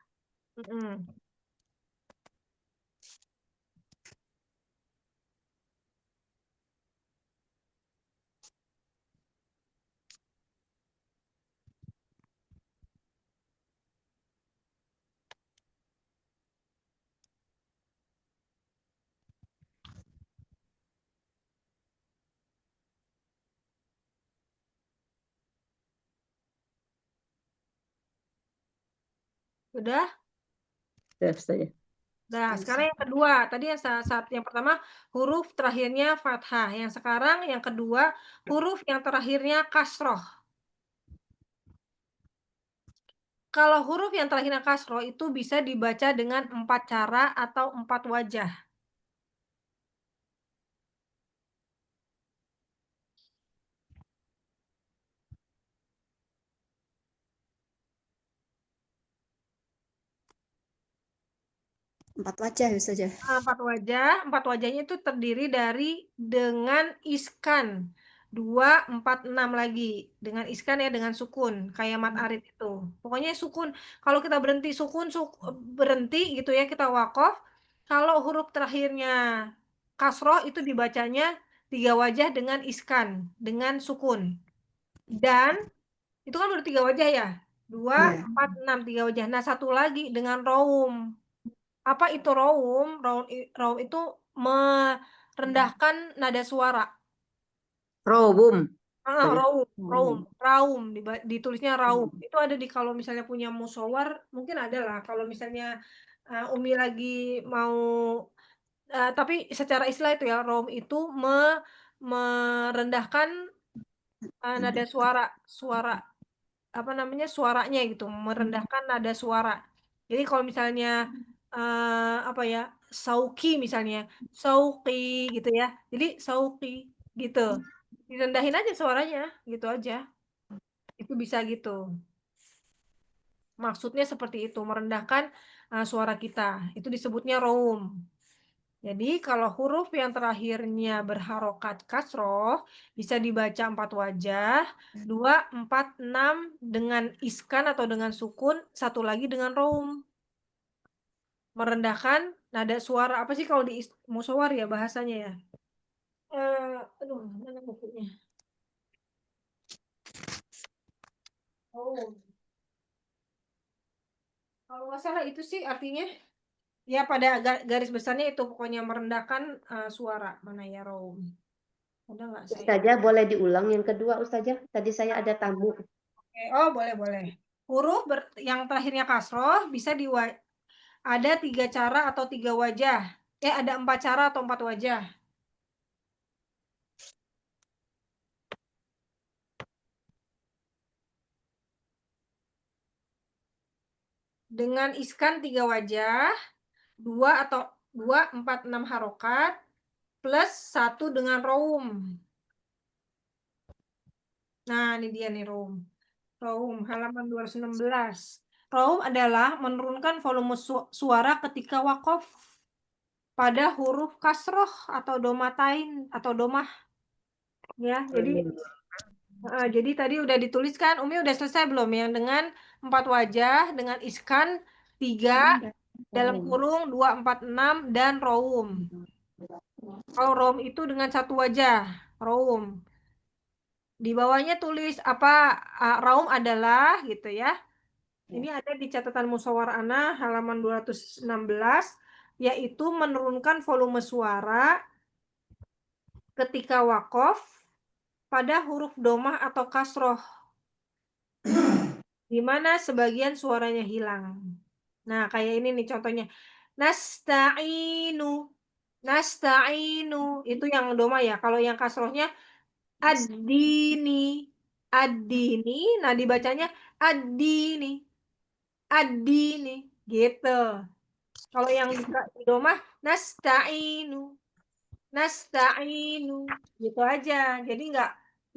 Udah? Sudah saja. Nah, sekarang yang kedua. Tadi yang pertama huruf terakhirnya fathah. Yang sekarang yang kedua huruf yang terakhirnya kasroh. Kalau huruf yang terakhirnya kasroh itu bisa dibaca dengan 4 cara atau 4 wajah. Empat wajah ya saja. 4 wajah. 4 wajahnya itu terdiri dengan iskan. 2, 4, 6 lagi. Dengan iskan ya, dengan sukun. Kayak mat arid itu. Pokoknya sukun. Kalau kita berhenti sukun, berhenti gitu ya, kita wakof. Kalau huruf terakhirnya kasroh itu dibacanya 3 wajah dengan iskan, dengan sukun. Dan itu kan udah 3 wajah ya. 2, Ya. 4, 6, 3 wajah. Nah, satu lagi dengan raum. Apa itu raum? Raum itu merendahkan nada suara. Robum. Saja. Raum, ditulisnya raum. Itu ada di kalau misalnya punya musawar, mungkin ada lah. Kalau misalnya Umi lagi mau, tapi secara istilah itu ya, raum itu merendahkan nada suara apa namanya, suaranya gitu, merendahkan nada suara. Jadi kalau misalnya apa ya, sauki misalnya, sauki gitu ya. Jadi sauki gitu. Direndahin aja suaranya, gitu aja. Itu bisa gitu. Maksudnya seperti itu, merendahkan suara kita. Itu disebutnya raum. Jadi kalau huruf yang terakhirnya berharokat kasroh bisa dibaca 4 wajah, 2, 4, 6 dengan iskan atau dengan sukun, satu lagi dengan raum. Merendahkan nada suara. Apa sih kalau di musawar ya bahasanya ya? Aduh, mana bukunya? Oh, kalau nggak salah itu sih artinya. Ya pada garis besarnya itu pokoknya merendahkan suara. Mana ya raum? Ada nggak saya? Ustazah boleh diulang yang kedua Ustazah? Tadi saya ada tamu. Oke. Oh boleh. Huruf yang terakhirnya kasroh bisa ada 3 cara atau 3 wajah. Ada 4 cara atau 4 wajah. Dengan iskan 3 wajah, 2 atau 2, 4, 6 harokat, plus 1 dengan raum. Nah, ini dia nih raum. Raum, halaman 216. Raum adalah menurunkan volume suara ketika wakof pada huruf kasroh atau domatain atau domah. Ya, jadi tadi udah dituliskan, Umi udah selesai belum yang dengan 4 wajah, dengan iskan 3, dalam kurung 2, 4, 6, dan raum. Kalau raum itu dengan 1 wajah, raum. Di bawahnya tulis apa raum adalah gitu ya. Ini ada di catatan musyawarah ana halaman 216, yaitu menurunkan volume suara ketika wakof pada huruf domah atau kasroh, di mana sebagian suaranya hilang. Nah, kayak ini nih contohnya. Nasta'inu. Nasta'inu. Itu yang domah ya. Kalau yang kasrohnya ad-dini. Ad-dini. Nah, dibacanya ad-dini. Ad-dini. Gitu. Kalau yang di domah nasta'inu. Nasta'inu. Gitu aja. Jadi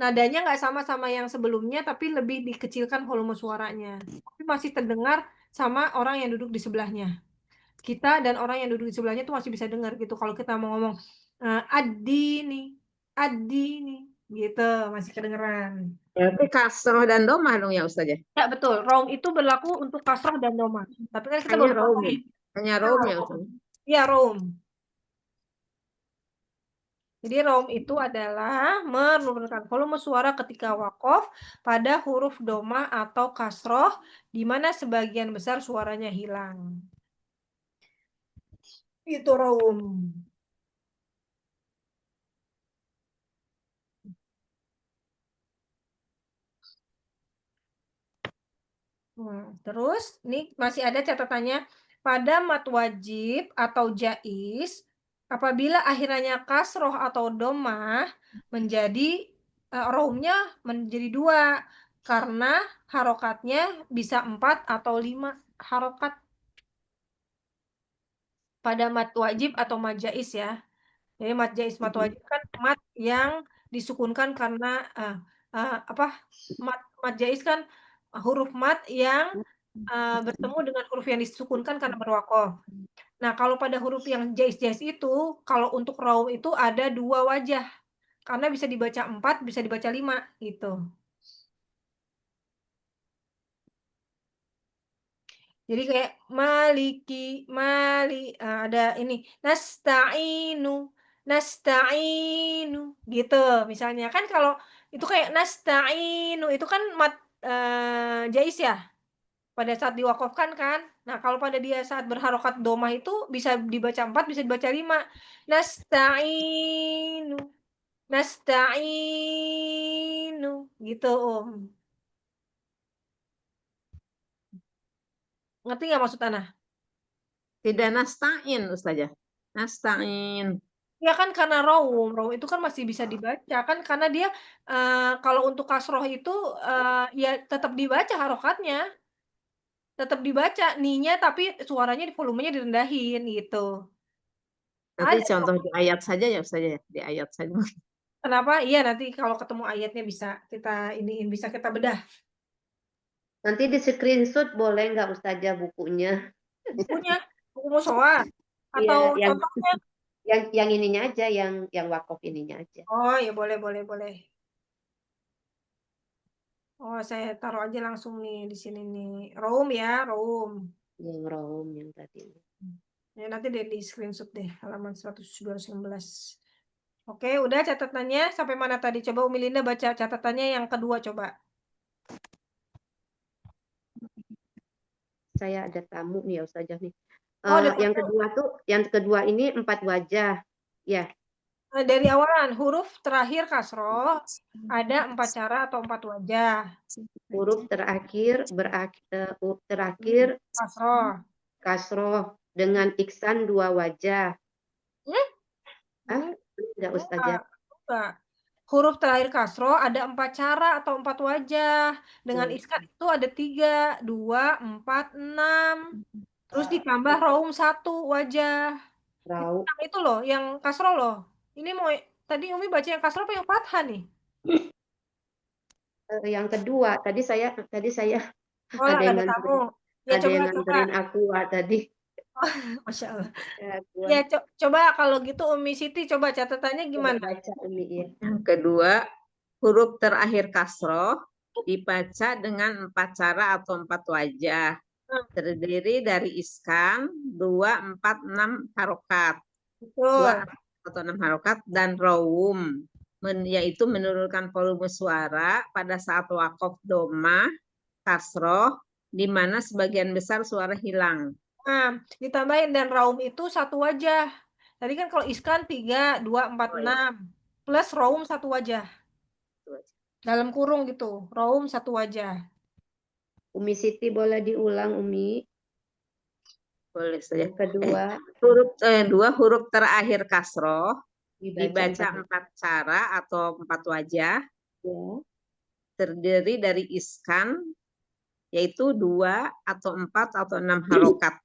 nadanya nggak sama yang sebelumnya, tapi lebih dikecilkan volume suaranya. Tapi masih terdengar sama orang yang duduk di sebelahnya. Kita dan orang yang duduk di sebelahnya tuh masih bisa dengar gitu. Kalau kita mau ngomong ad-dini, ad-dini, gitu masih kedengeran. Berarti kasroh dan domah dong ya Ustazah? Ya betul, raum itu berlaku untuk kasroh dan domah. Tapi kan kita Hanya baru raum pakai. ya? Hanya raum ya Ustazah? Iya, raum. Jadi raum itu adalah menurunkan volume suara ketika wakof pada huruf domah atau kasroh, di mana sebagian besar suaranya hilang. Itu raum. Terus, ini masih ada catatannya. Pada mat wajib atau jais, apabila akhirnya kasroh atau domah, menjadi raumnya menjadi 2. Karena harokatnya bisa 4 atau 5 harokat. Pada mat wajib atau mat jais ya. Jadi mat jais, mat wajib kan mat yang disukunkan karena mat jais kan huruf mat yang bertemu dengan huruf yang disukunkan karena berwakof. Nah, kalau pada huruf yang jais-jais itu, kalau untuk raum itu ada 2 wajah. karena bisa dibaca 4, bisa dibaca 5 gitu. Jadi kayak ada ini nasta'inu, nasta'inu gitu misalnya. Kan kalau itu kayak nasta'inu itu kan jais ya, pada saat diwakafkan kan. Nah, kalau pada dia saat berharokat domah itu bisa dibaca 4, bisa dibaca 5. Nasta'inu, nasta'inu gitu, Ngerti nggak maksud Ana? Tidak nasta'in, Ustazah. Nasta'in. Ya kan karena raum itu kan masih bisa dibaca kan karena dia kalau untuk kasroh itu ya tetap dibaca harokatnya, tetap dibaca ninya tapi suaranya volumenya direndahin gitu. Nanti Ada contoh di ayat saja ya Ustazah, ya. Di ayat saja. kenapa? Iya nanti kalau ketemu ayatnya bisa kita iniin, bisa kita bedah Nanti di screenshot boleh nggak Ustazah bukunya? bukunya, buku musola Iya, atau yang contohnya. yang ininya aja, yang wakaf ininya aja. Oh ya boleh boleh boleh. Oh saya taruh aja langsung nih di sini nih. Raum ya, raum. Yang rom yang tadi. Ya, nanti deh di screenshot deh halaman 219. Oke, udah catatannya sampai mana tadi? Coba Umi Linda baca catatannya yang kedua coba. Saya ada tamu nih ya Ustazah nih. Oh, ada Yang kedua ini 4 wajah. Ya, dari awalan huruf terakhir kasroh ada 4 cara atau 4 wajah. huruf terakhir Kasroh. kasroh dengan iksan 2 wajah. Hmm? Ah, enggak Ustazah. Enggak. Huruf terakhir kasroh ada 4 cara atau 4 wajah. Dengan iskat itu ada 3, 2, 4, 6. Terus ditambah raum 1 wajah. Rau. Yang itu loh, yang kasroh loh. Ini mau tadi Umi baca yang kasroh apa yang fathah nih? Yang kedua, tadi saya Oh, ada nggak yang ada tamu. Ya ada coba yang coba. nganterin Aqua tadi. Masya Allah. Aqua. Ya coba kalau gitu Umi Siti coba catatannya Coba gimana? baca Umi ya. Yang kedua, huruf terakhir kasroh dibaca dengan 4 cara atau 4 wajah. Terdiri dari iskan, 2, 4, 6 harokat. 2 Betul. atau 6 harokat dan rawum. Yaitu menurunkan volume suara pada saat wakaf domah, kasroh, di mana sebagian besar suara hilang. Nah, ditambahin dan raum itu 1 wajah. Tadi kan kalau iskan 3, 2, 4, 6. Plus raum 1 wajah. Dalam kurung gitu. Raum 1 wajah. Umi Siti boleh diulang Umi. Boleh saja. Yang kedua Dua huruf terakhir kasroh dibaca 4 4 cara atau 4 wajah. ya. Terdiri dari iskan, yaitu 2 atau 4 atau 6 harokat.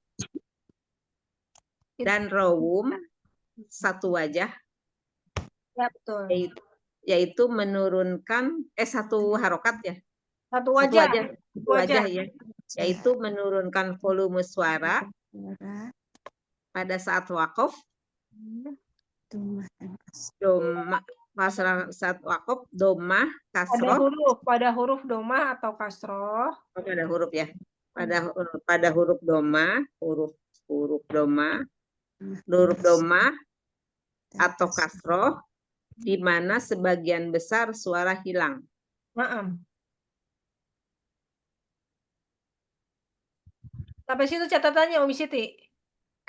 Dan rawum 1 wajah, Ya, betul. yaitu menurunkan 1 harokat ya. 1 Satu wajah. wajah, 1 wajah ya. Yaitu menurunkan volume suara pada saat wakaf doma, saat wakaf domah kasroh Pada huruf domah atau kasroh. pada huruf ya, pada huruf domah, huruf domah atau kasroh, di mana sebagian besar suara hilang. Maaf. Sampai situ catatannya Umi Siti.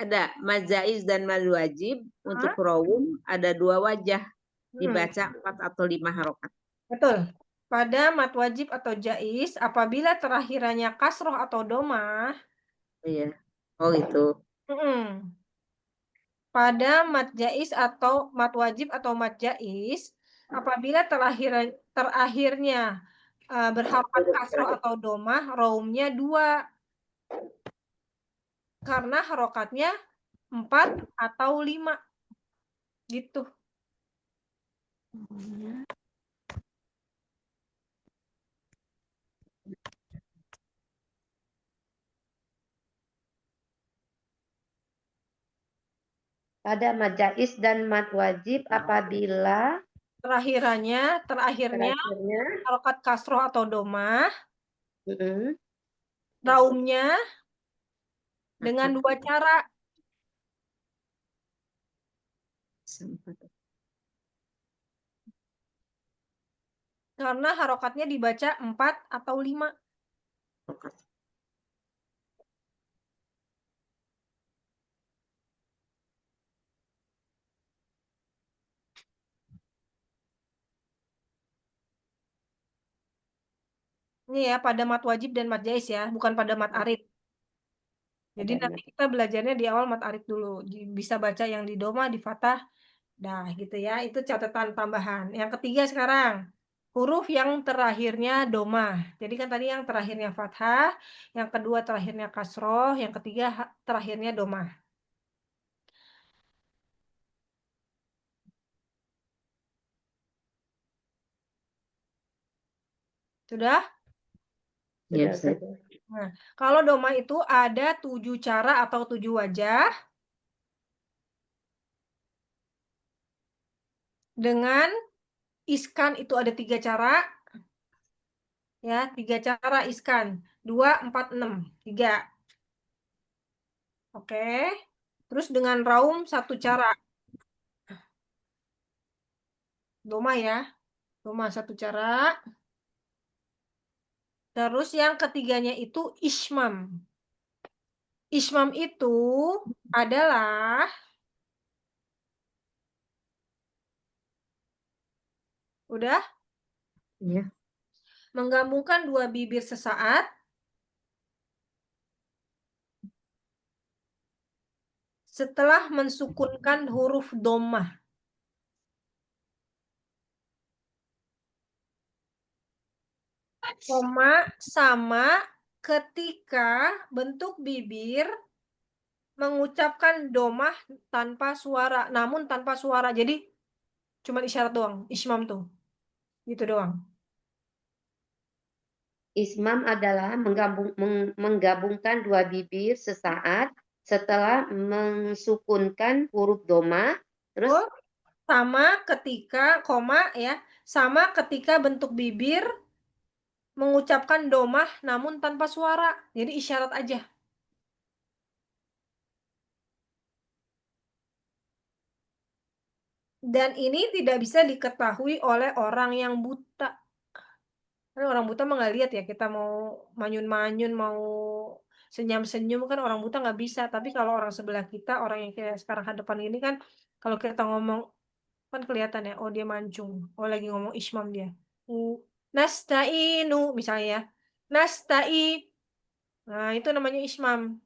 Ada majaiz dan mad wajib. Untuk rawum ada 2 wajah, dibaca 4 atau 5 harokat. Betul. Pada mat wajib atau jais, apabila terakhirannya kasroh atau domah, Iya. Oh itu. Pada mat jais atau mat wajib atau mat jais, apabila terakhirnya berharokat kasroh atau domah, raumnya 2. Karena harokatnya 4 atau 5. Gitu. Pada mad jaiz dan mad wajib apabila terakhirnya Terakhirnya, harokat kasroh atau domah, mm-mm. raumnya dengan dua cara. Karena harokatnya dibaca 4 atau 5. Ini ya pada mat wajib dan mat jais ya, bukan pada mat arid. Jadi Pada nanti kita belajarnya di awal mat arid dulu. Bisa baca yang di doma, di fathah. Dah gitu ya, itu catatan tambahan. Yang ketiga sekarang, huruf yang terakhirnya doma. Jadi kan tadi yang terakhirnya fathah, yang kedua terakhirnya kasroh, yang ketiga terakhirnya doma. Sudah? Ya, Yes, Ustaz. Nah, kalau doma itu ada 7 cara atau 7 wajah dengan iskan itu ada 3 cara, ya 3 cara iskan, 2, 4, 6, 3. Oke, terus dengan raum 1 cara, doma ya, doma 1 cara. Terus yang ketiganya itu ismam. Ismam itu adalah udah Iya. menggabungkan 2 bibir sesaat setelah mensukunkan huruf dhammah. Koma sama ketika bentuk bibir mengucapkan dhammah tanpa suara, namun tanpa suara. Jadi cuma isyarat doang, ismam tuh. Gitu doang. Ismam adalah menggabungkan 2 bibir sesaat setelah mensukunkan huruf doma. Terus Oh, sama ketika koma ya, sama ketika bentuk bibir mengucapkan domah namun tanpa suara. Jadi isyarat aja. Dan ini tidak bisa diketahui oleh orang yang buta. Karena orang buta mah nggak lihat ya, kita mau manyun-manyun, mau senyum-senyum kan orang buta nggak bisa. Tapi kalau orang sebelah kita, orang yang kayak sekarang hadapan ini kan, kalau kita ngomong kan kelihatan ya, oh dia mancung, oh lagi ngomong ismam dia. Nasta'inu misalnya ya. Nasta'i. Nah, itu namanya ismam.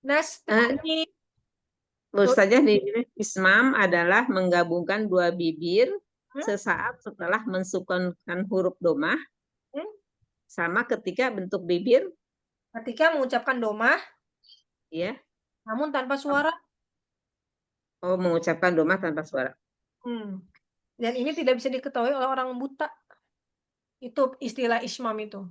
Nasta'i. Ustazah di sini, ismam adalah menggabungkan 2 bibir Hmm? sesaat setelah mensukunkan huruf domah Hmm? sama ketika bentuk bibir Ketika mengucapkan domah, ya, namun tanpa suara. mengucapkan domah tanpa suara. Dan ini tidak bisa diketahui oleh orang buta. Itu istilah ismam itu.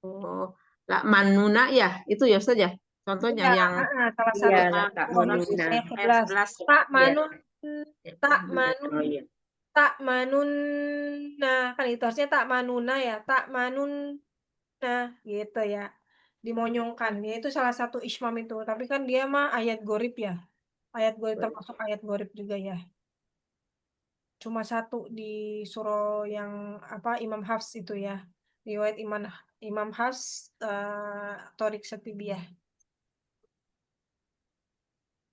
Oh, lah manuna ya, itu ya saja. Contohnya Iya, yang salah iya, satu Kak ayat Mununa. ayat ayat 11. 11. Tak Ya. manun, tak manun, Oh iya. tak manun. Nah, kan itu harusnya tak manuna ya, tak manun. Nah, gitu ya. Dimonyongkan. Ya, itu salah satu ismam itu. Tapi kan dia mah ayat gorib ya. Ayat gorib termasuk ayat gorib juga ya. Cuma satu di surah yang apa Imam Hafs itu ya. Riwayat Imam Hafs Thorik Setibiyah.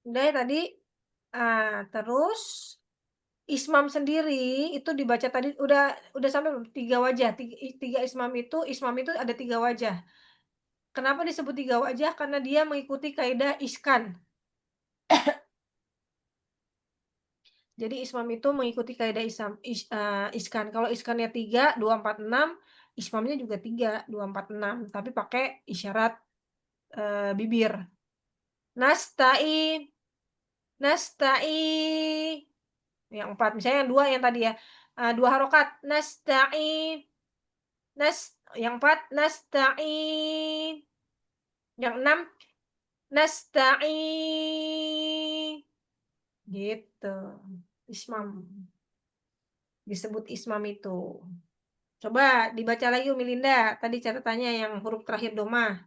Udah ya tadi. Terus ismam sendiri itu dibaca tadi udah sampai belum? 3 wajah. Tiga ismam itu ada 3 wajah. Kenapa disebut 3 wajah? Karena dia mengikuti kaidah iskan. Jadi ismam itu mengikuti kaidah iskan. Kalau iskannya 3, 2, 4, 6, ismamnya juga 3, 2, 4, 6, tapi pakai isyarat bibir. Nasta'i, nasta'i. Yang 4, misalnya yang 2 yang tadi ya. 2 harokat. Nasta'i, yang 4 nasta'i. Yang 6 nasta'i. Gitu. Ismam. Disebut ismam itu. Coba dibaca lagi Umi Linda. Tadi catatannya yang huruf terakhir doma.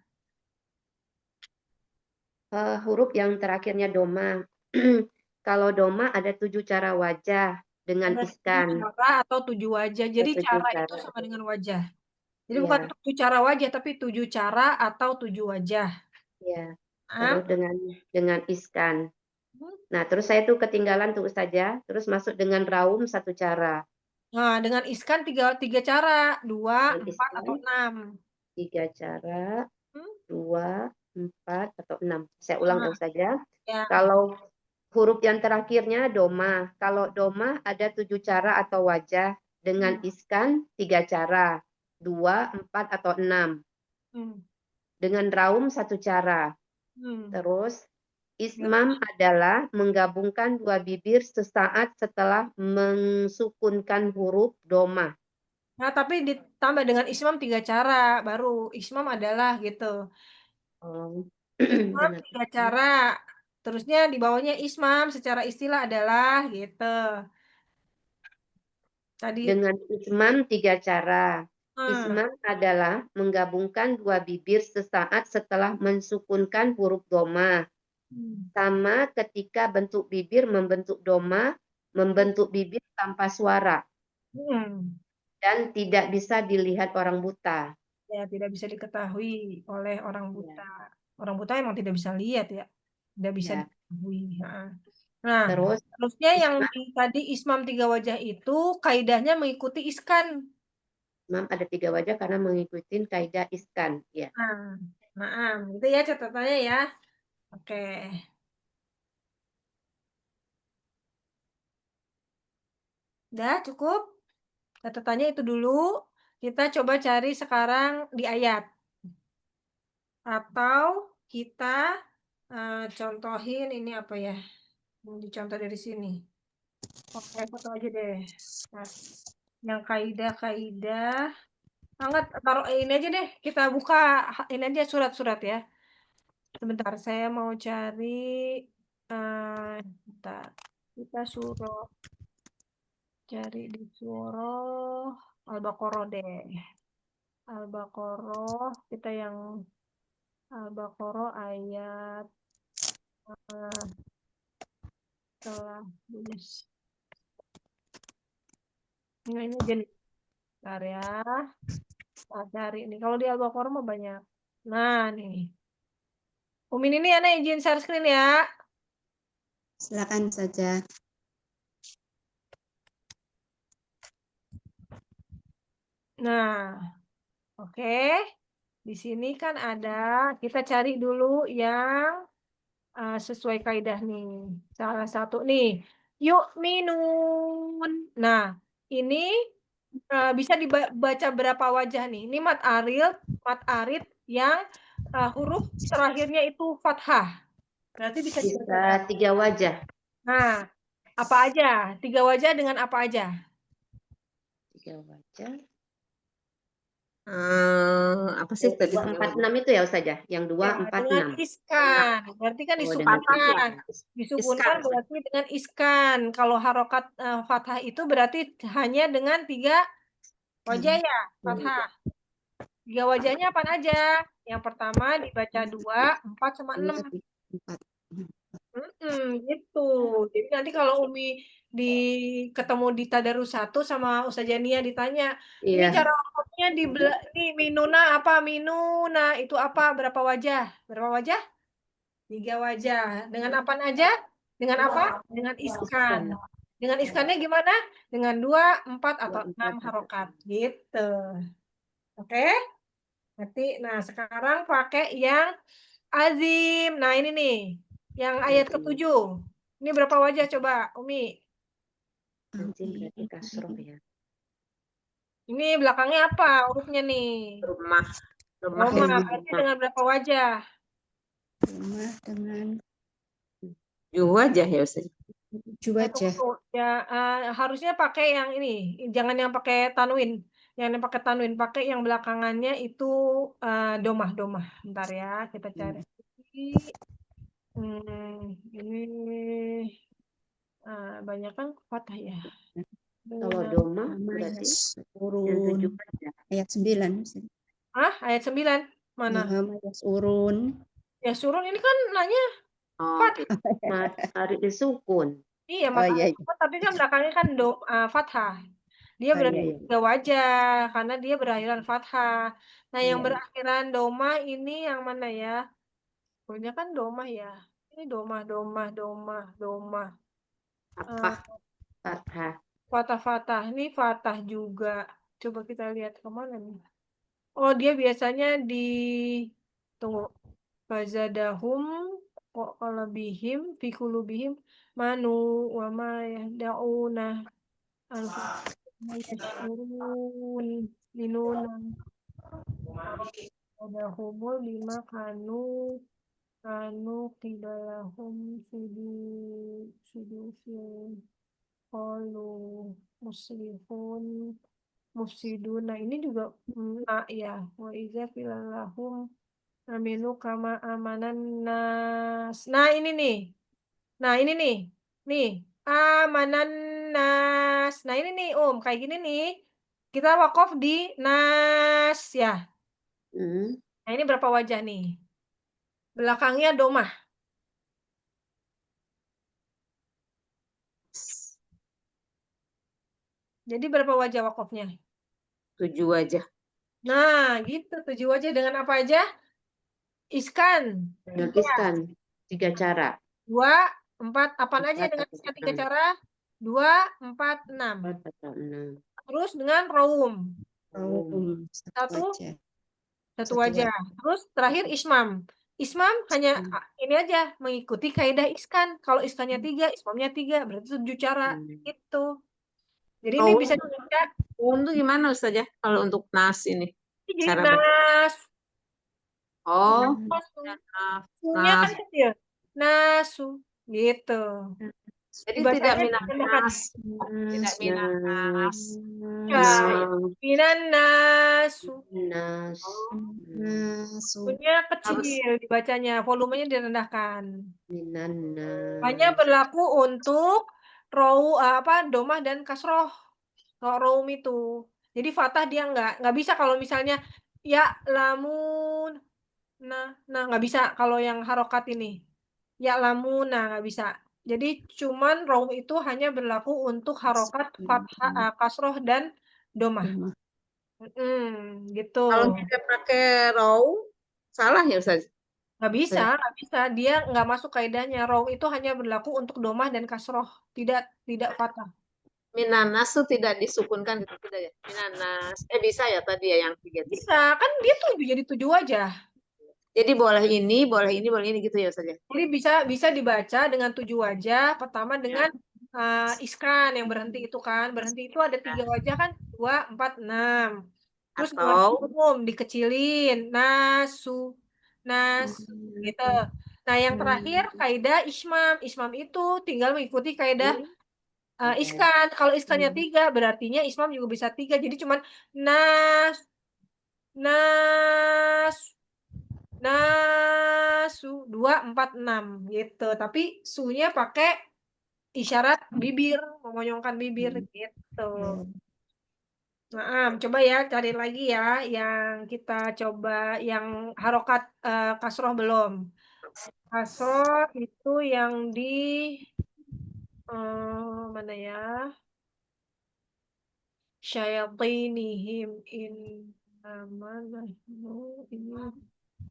Huruf yang terakhirnya doma. Kalau doma ada 7 cara wajah dengan Ada 7 iskan. cara atau 7 wajah. Ada Jadi 7 cara itu cara. sama dengan wajah. Jadi bukan Iya, 7 cara wajah, tapi 7 cara atau 7 wajah. iya. Ah, Terus dengan iskan. Nah, terus saya tuh ketinggalan tuh saja. Terus masuk dengan raum 1 cara. Nah, dengan iskan tiga cara, 2, Dengan 4 atau iskan 6. 3 cara, Hmm? 2, 4 atau 6. Saya ulang Nah, saja. ya. Kalau huruf yang terakhirnya doma. Kalau doma ada 7 cara atau wajah. Dengan iskan 3 cara. 2, 4 atau 6. Hmm. Dengan raum 1 cara. Hmm. Terus ismam adalah menggabungkan 2 bibir sesaat setelah mensukunkan huruf doma. Nah, tapi ditambah dengan ismam 3 cara, baru ismam adalah gitu. Oh. Ismam Dengan 3 cara. Terusnya di bawahnya ismam secara istilah adalah gitu. Tadi Dengan ismam 3 cara. hmm. Ismam adalah menggabungkan 2 bibir sesaat setelah mensukunkan huruf doma. Sama ketika bentuk bibir membentuk doma, membentuk bibir tanpa suara. Hmm. Dan tidak bisa dilihat orang buta. Ya, tidak bisa diketahui oleh orang Ya, buta. Orang buta emang tidak bisa lihat ya. Tidak bisa ya. diketahui. Nah, Terus terusnya yang ismam, tadi ismam 3 wajah itu kaidahnya mengikuti iskan. ismam ada 3 wajah karena mengikuti kaidah iskan. Ya. Nah, gitu ya catatannya ya. Oke. Udah cukup? Catatannya itu dulu. Kita coba cari sekarang di ayat. Atau kita contohin ini apa ya? Mau dicontoh dari sini. Oke, foto aja deh. Nah, yang kaidah-kaidah. Angkat, taruh ini aja deh. Kita buka ini aja surat-surat ya. Sebentar, saya mau cari. Bentar. Kita suruh cari di surah Al-Baqarah deh. Al-Baqarah, kita yang Al-Baqarah ayat setelah lulus. Ini aja nih. Bentar ya. Kita cari nih. Kalau di Al-Baqarah mah banyak. Nah, nih. Umin ini Ana izin share screen ya. Silakan saja. Nah, oke. Di sini kan ada, kita cari dulu yang sesuai kaidah nih. Salah satu nih. Yuk minun. Nah, ini bisa dibaca berapa wajah nih? Ini mat arid yang huruf terakhirnya itu fathah. Berarti bisa dibaca Bisa berapa? 3 wajah. Nah, apa aja? 3 wajah dengan apa aja? 3 wajah. Apa sih tadi 2, 4, 6 itu ya saja. Yang 2, Ya, 4, dengan 6. iskan. Berarti kan Oh, dengan disukunkan. iskan. Disukunkan Iskan. berarti dengan iskan. Kalau harokat fathah itu berarti hanya dengan 3 wajah ya, fathah. 3 wajahnya apa aja? Yang pertama dibaca 2, 4, sama 6. 2, 4. Gitu. Jadi nanti kalau Umi ketemu di Tadarus 1 sama Ustazah Nia ditanya, ini Iya. cara ngomongnya di minuna apa? Minuna itu apa? Berapa wajah? Berapa wajah? 3 wajah. Dengan apa aja? Dengan apa? Dengan iskan. Dengan iskannya gimana? Dengan 2, 4 atau 6 harokat. Gitu. Oke? Nanti, nah sekarang pakai yang azim. Nah ini nih, yang ayat ke-7. Ini berapa wajah coba, Umi? Azim berarti kasroh ya. Ini belakangnya apa hurufnya nih? Rumah. Rumah Roma, ya. berarti dengan berapa wajah? Rumah dengan 7 wajah ya Ustaz. 7 wajah. Tunggu. Ya, harusnya pakai yang ini, jangan yang pakai tanwin. Yang pakai tanwin, pakai yang belakangannya itu domah. Bentar ya, kita cari. Ini Banyak kan fathah ya. Kalau Dengan doma Doma ya berarti yang urun 7 baca. ayat 9. ayat 9 mana? Mayas urun. Ya surun ini kan nanya Oh, fathah. Hari disukun. Iya, Oh makanya iya, iya. tapi kan belakangnya kan fathah. Dia Oh, berarti iya, iya. 3 wajah karena dia berakhiran fathah. Nah, yang Iya. berakhiran doma ini yang mana ya? Punya kan doma ya. Ini doma. apa? Fathah. Fathah. Ini fathah juga. Coba kita lihat kemana nih. Oh, dia biasanya tunggu. Fazadahum kok kalau bihim fi qulubihim manu wa ma yahdauna yashurun minuna fazadahumul bima kanu qibalahum sudufin qalu muslihun mufsidun. Nah, ini juga ya wa iza filalahum aminu kama amanan nas. Nah, ini nih. Nih. Amanan nas. Nah, ini nih, kayak gini nih. Kita wakaf di nas ya. Hmm. Nah, ini berapa wajah nih? Belakangnya domah. Jadi berapa wajah wakafnya? 7 wajah. Nah, gitu. 7 wajah dengan apa aja? Iskan. Dengan 3, iskan 3 cara. 2, 4. Apaan aja 4 dengan atau iskan 3 6. cara? 2, 4, 6. 4 atau 6. Terus dengan raum. Satu wajah. Satu Satu wajah. Terus terakhir ismam. Ismam hanya ini aja mengikuti kaidah iskan. Kalau iskannya 3, ismamnya 3, berarti 7 cara. Gitu. Jadi ini Raum. bisa dibaca Raum itu gimana Ustazah kalau untuk nas ini? jadi Cara baca. nas. Oh, Nasu. nas. Sunya kan kecil. Nasu. Gitu. Jadi Dibacanya tidak minas. ditambahkan. Tidak minas. Ya, minan nasu. Nas. Sunya kecil dibacanya, volumenya direndahkan. Minan nas. Hanya berlaku untuk domah dan kasroh. Kalau roum itu. Jadi fathah dia nggak bisa kalau misalnya ya lamun nah nggak bisa kalau yang harokat ini. Ya lamun nggak bisa. Jadi cuman roum itu hanya berlaku untuk harokat fathah, kasroh dan domah. Gitu. Kalau tidak pakai raum, salah ya Ustaz? Nggak bisa. Dia nggak masuk kaidahnya. Roum itu hanya berlaku untuk domah dan kasroh, tidak fathah. Minanas itu tidak disukunkan gitu tidak ya? Minanas. Bisa ya tadi ya yang 3. Bisa, kan dia jadi 7 wajah. Jadi boleh ini gitu ya Ustaz ya? Jadi bisa dibaca dengan 7 wajah. Pertama dengan iskan yang berhenti itu kan. Berhenti itu ada 3 wajah kan. 2, 4, 6. Terus dengan Atau umum dikecilin. Nasu. Gitu. Nah, yang terakhir kaidah ismam. Ismam itu tinggal mengikuti kaidah iskan. Kalau iskannya 3, berartinya ismam juga bisa 3. Jadi cuman nas, nasu 2, 4, 6 gitu. Tapi sunya pakai isyarat bibir, memonyongkan bibir gitu. Nah, coba ya cari lagi ya yang kita coba yang harokat kasroh belum. Kasroh itu yang di mana ya? Syayatinihim in amanahmu ini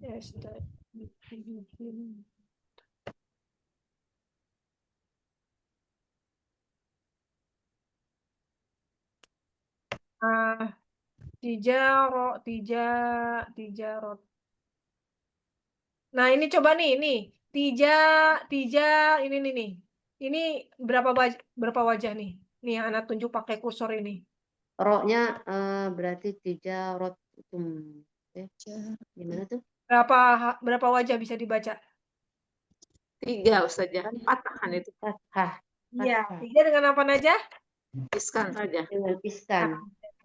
yastadihim. Tijarot. Nah, ini coba nih, ini nih. Ini berapa wajah nih? Nih yang anak tunjuk pakai kursor ini. Roknya berarti 3 rotum. Gimana tuh? Berapa wajah bisa dibaca? 3 Ustaz ya. Fathah itu. Fathah. Iya, 3 dengan apa aja? Iskan saja. Dengan iskan.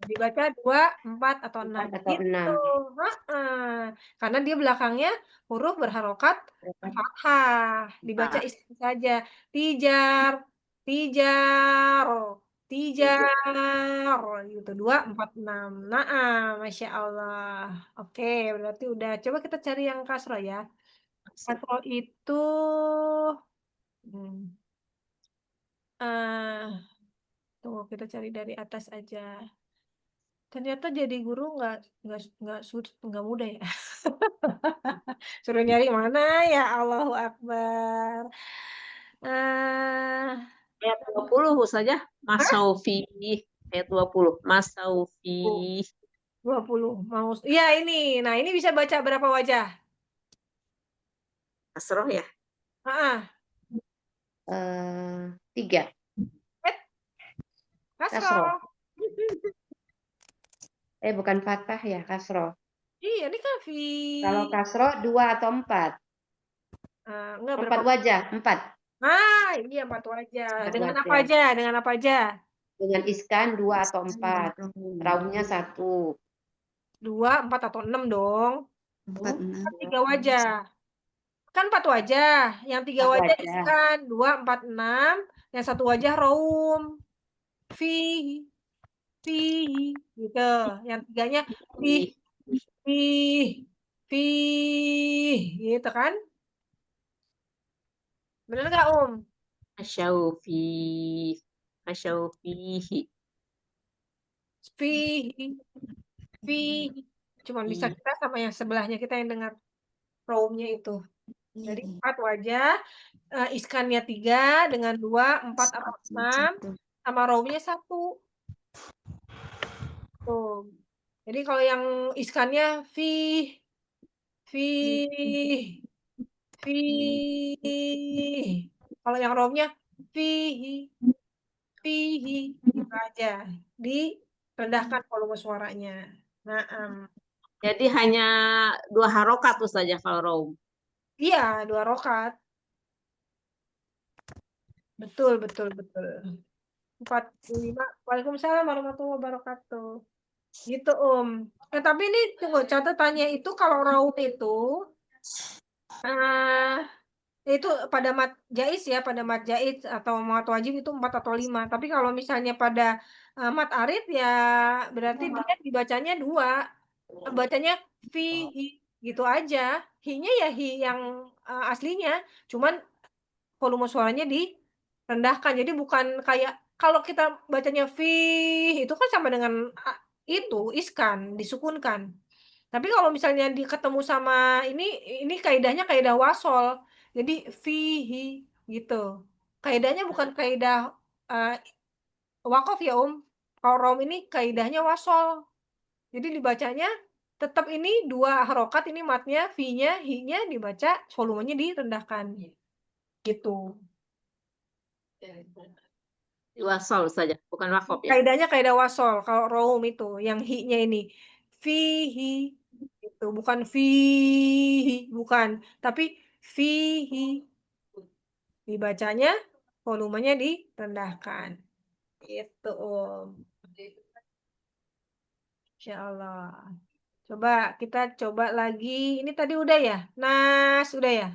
Dibaca 2, 4, atau 6. 4 atau 6. Karena dia belakangnya huruf berharokat fathah. Dibaca iskan saja. Tijar. tijar, tijar, gitu. 2, 4, 6. Nah, Masya Allah. Oke, berarti udah. Coba kita cari yang kasroh ya. Kasroh itu, hmm, eh, tunggu kita cari dari atas aja. Ternyata jadi guru nggak mudah ya. Suruh nyari mana ya, Allahu Akbar. Eh, Ayat 20 saja. Mas hah? Saufi. Ayat 20. Mas Saufi. 20. Mau, iya ini. Nah, ini bisa baca berapa wajah? Kasroh ya. Ah, 3. kasroh. Bukan fathah ya, kasroh. Iya, ini kan fi. Kalau kasroh 2 atau 4? Enggak 4 berapa. wajah, 4. Iya 4 wajah. 4 Dengan apa wajah. aja? Dengan apa aja? Dengan iskan 2 atau 4. Raumnya 1. 2, 4 atau 6 dong. 4, 6. Kan 3 wajah. Kan 4 wajah. Yang 3 4 wajah wajah. iskan. 2, 4, 6. Yang 1 wajah raum. Fi. Fi. Gitu. Yang 3-nya fi. Fi. Fi. Gitu kan? Bener nggak, Asyaufi. Asyaufihi. Fi. Fi. Cuman bisa kita sama yang sebelahnya kita yang dengar raumnya itu. Jadi 4 wajah, iskannya 3 dengan 2, 4 atau 6, sama raumnya 1. Tuh. Jadi kalau yang iskannya fi, fi, fi. Kalau yang raumnya fihi, fihi, gitu aja. Direndahkan volume suaranya. Nah, Jadi hanya 2 harokat tuh saja kalau raum. iya 2 rokat. Betul, betul, betul. 45. Waalaikumsalam warahmatullahi wabarakatuh. Gitu, tapi ini tunggu, catatannya itu kalau raum itu eh itu pada mat jaiz ya, pada mat jaiz atau mat wajib itu 4 atau 5. Tapi kalau misalnya pada mat arid ya berarti dia dibacanya 2. Bacanya fihi gitu aja. Hi-nya ya hi yang aslinya, cuman volume suaranya direndahkan. Jadi bukan kayak kalau kita bacanya fih itu kan sama dengan itu iskan, disukunkan. Tapi kalau misalnya ketemu sama ini kaidahnya kaidah wasol. Jadi fihi gitu. Kaidahnya bukan kaidah uh, wakof ya, Kalau rom ini kaidahnya wasol. Jadi dibacanya tetap ini 2 harokat, ini matnya, fi-nya, hi-nya dibaca volumenya direndahkan. Gitu. Wasol saja, bukan wakof ya. Kaidahnya kaidah wasol kalau raum itu yang hi-nya ini fihi itu bukan fihi, bukan, tapi fihi dibacanya volumenya direndahkan. Itu Insya Allah. Coba kita coba lagi. Ini tadi udah ya? Nas udah ya?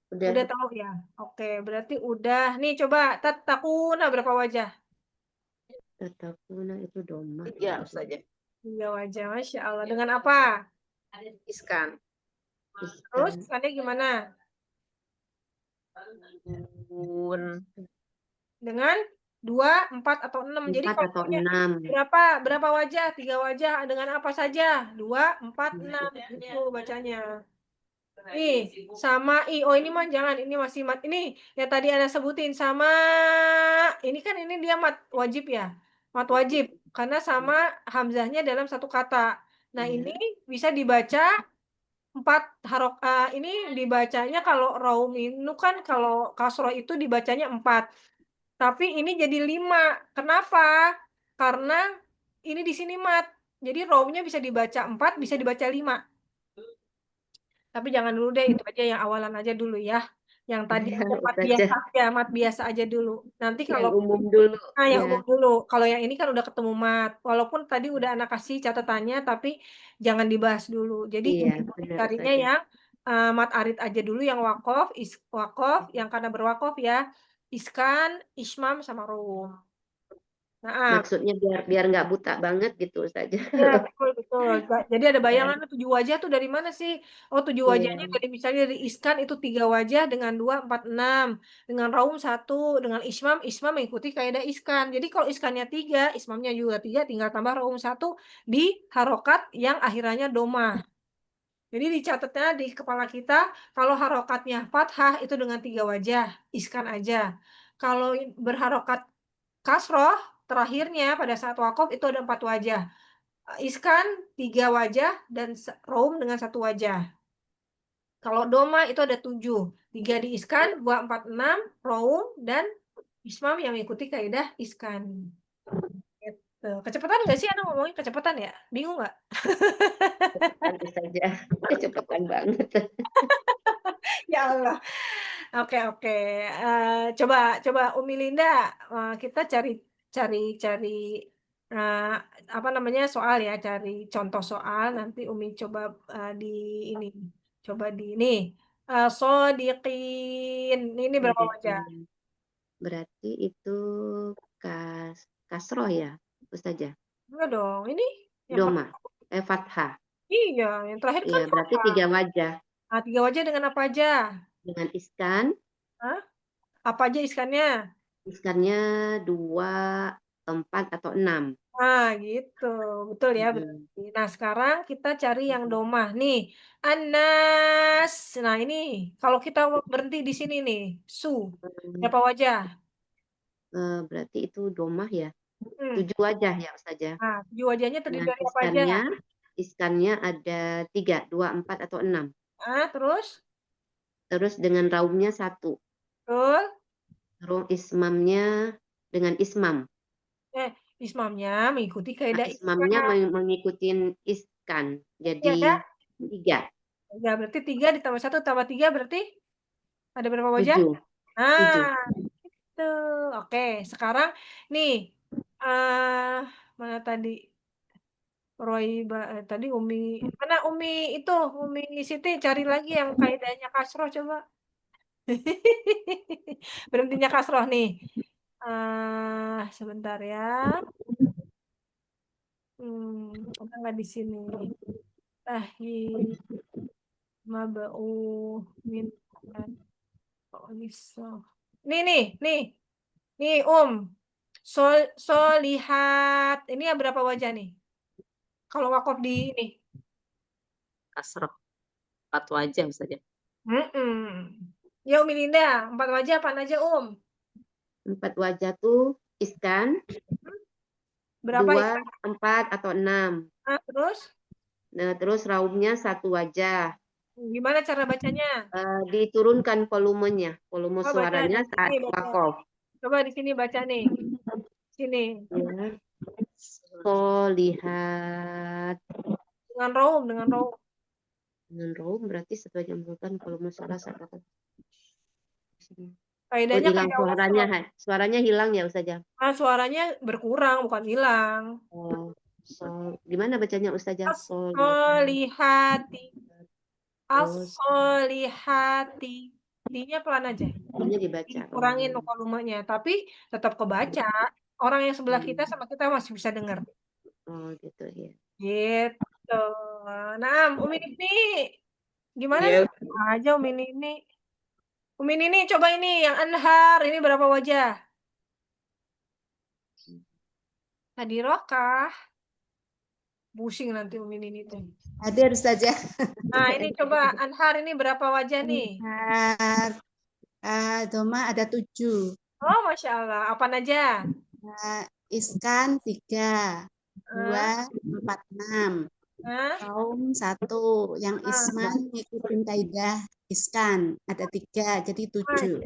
Udah. Udah tahu ya? Oke, berarti udah. Nih coba tatakuna berapa wajah? Tatakuna itu doma. 3 saja. 3 wajah, Masya Allah. Dengan apa? Iskan. Terus iskannya gimana? Dengan 2, 4 atau 6. Jadi 4 kalau atau punya 6. berapa wajah? 3 wajah dengan apa saja? 2, 4, 6. Itu bacanya. Oh ini mah jangan, ini masih mat. Ini yang tadi Anda sebutin sama ini kan ini dia mat wajib ya. Mat wajib karena sama hamzahnya dalam satu kata. Nah, ini bisa dibaca 4 ini dibacanya kalau raum itu kan kalau kasroh itu dibacanya 4. Tapi ini jadi 5. Kenapa? Karena ini di sini mat. Jadi raumnya bisa dibaca 4, bisa dibaca 5. Tapi jangan dulu deh, itu aja yang awalan aja dulu ya. Yang tadi aja mat biasa aja, mat biasa aja dulu. Nanti kalau yang umum dulu. yang Ya. umum dulu. Kalau yang ini kan udah ketemu mat. Walaupun tadi udah anak kasih catatannya, tapi jangan dibahas dulu. Jadi Iya, ini benar carinya saja. yang mat arid aja dulu, yang wakof, wakof, yang karena berwakof ya. iskan, ismam sama rum. Nah, Maksudnya biar nggak buta banget gitu saja. ya, betul, betul. Jadi ada bayangan 7 wajah tuh dari mana sih? Oh, 7 wajahnya Iya. dari misalnya dari iskan itu 3 wajah dengan 2, 4, 6. Dengan raum 1, dengan ismam, ismam mengikuti kaidah iskan. Jadi kalau iskannya 3, ismamnya juga 3, tinggal tambah raum 1 di harokat yang akhirannya domah. Jadi dicatatnya di kepala kita, kalau harokatnya fathah itu dengan 3 wajah, iskan aja. Kalau berharokat kasroh, terakhirnya pada saat wakof itu ada 4 wajah. Iskan 3 wajah dan roum dengan 1 wajah. Kalau doma itu ada 7, 3 di iskan, 2, 4, 6, roum dan ismam yang mengikuti kaidah iskan. Gitu. Kecepatan nggak sih Ana ngomongnya kecepatan ya? Bingung nggak? Tentu saja. Kecepatan banget. Ya Allah. Oke, oke. Coba Umi Linda, kita cari cari cari eh, apa namanya soal ya, cari contoh soal. Nanti Umi coba di ini, coba di ini. Sodiqin. Ini berapa wajah? Berarti itu kasroh ya, Ustazah? Enggak dong. Ini yang Doma, fathah. iya, yang terakhir kan Iya, berarti fathah. 3 wajah. Nah, 3 wajah dengan apa aja? Dengan iskan, Hah? Apa aja iskannya? iskannya 2, 4 atau 6. Nah, gitu. Betul ya Mm-mm. berarti. Nah, sekarang kita cari yang domah nih. Anas. Nah, ini kalau kita berhenti di sini nih, su. Berapa wajah? Berarti itu domah ya. Hmm. 7 wajah ya Ustazah. Nah, 7 wajahnya terdiri Nah, dari apa aja? iskannya ada 3, 2, 4 atau 6. Ah, terus? Terus dengan raumnya 1. Betul. Terus ismamnya dengan ismam. Ismamnya mengikuti Nah, kaidah ismamnya iskan. mengikuti iskan. Ya, Jadi ya. 3, Ya, berarti 3 ditambah 1 tambah 3 berarti ada berapa wajah? 7. 7. Nah, itu. Oke, sekarang nih eh mana tadi? Tadi Umi mana Umi Siti cari lagi yang kaidahnya kasroh coba. Berhentinya kasroh nih. Sebentar ya. Ada nggak di sini? Tahi mabau min bisa. Nih, Solihat. Ini ya berapa wajah nih? Kalau wakaf di ini. Kasroh 4 wajah saja. Ya Umi Linda, 4 wajah apa aja 4 wajah tuh iskan, Berapa 2, iskan? 4 atau 6. Nah, terus Nah, terus raumnya 1 wajah. gimana cara bacanya? Diturunkan volumenya, volume Oh, baca suaranya di saat sini baca. wakof. Coba di sini baca nih. Sini. Ya. Solihat. Dengan raum. Dengan raum berarti sesuai jumlahkan volume suara saat wakof. Kaidahnya Hilang kaidah suaranya, wasal. suaranya hilang ya Ustazah? Suaranya berkurang bukan hilang. Gimana bacanya Ustazah? As-solihati. Terus As-solihati. D-nya pelan aja. ini dibaca. Dikurangin volumenya, tapi tetap kebaca. Orang yang sebelah kita sama kita masih bisa dengar. Oh, gitu ya. Gitu. Nah, Umi Nini, gimana Ya, nih? Aja Umi Nini. Umi Nini, coba ini yang anhar. Ini berapa wajah? Hadiroh kah? Pusing nanti Umi Nini tuh. Hadir saja. Nah, ini coba anhar ini berapa wajah nih? Doma ada 7. Oh, Masya Allah. Apa aja? Iskan 3, 2, 4, 6. Raum 1. Yang isman ngikutin kaidah iskan ada 3, jadi 7.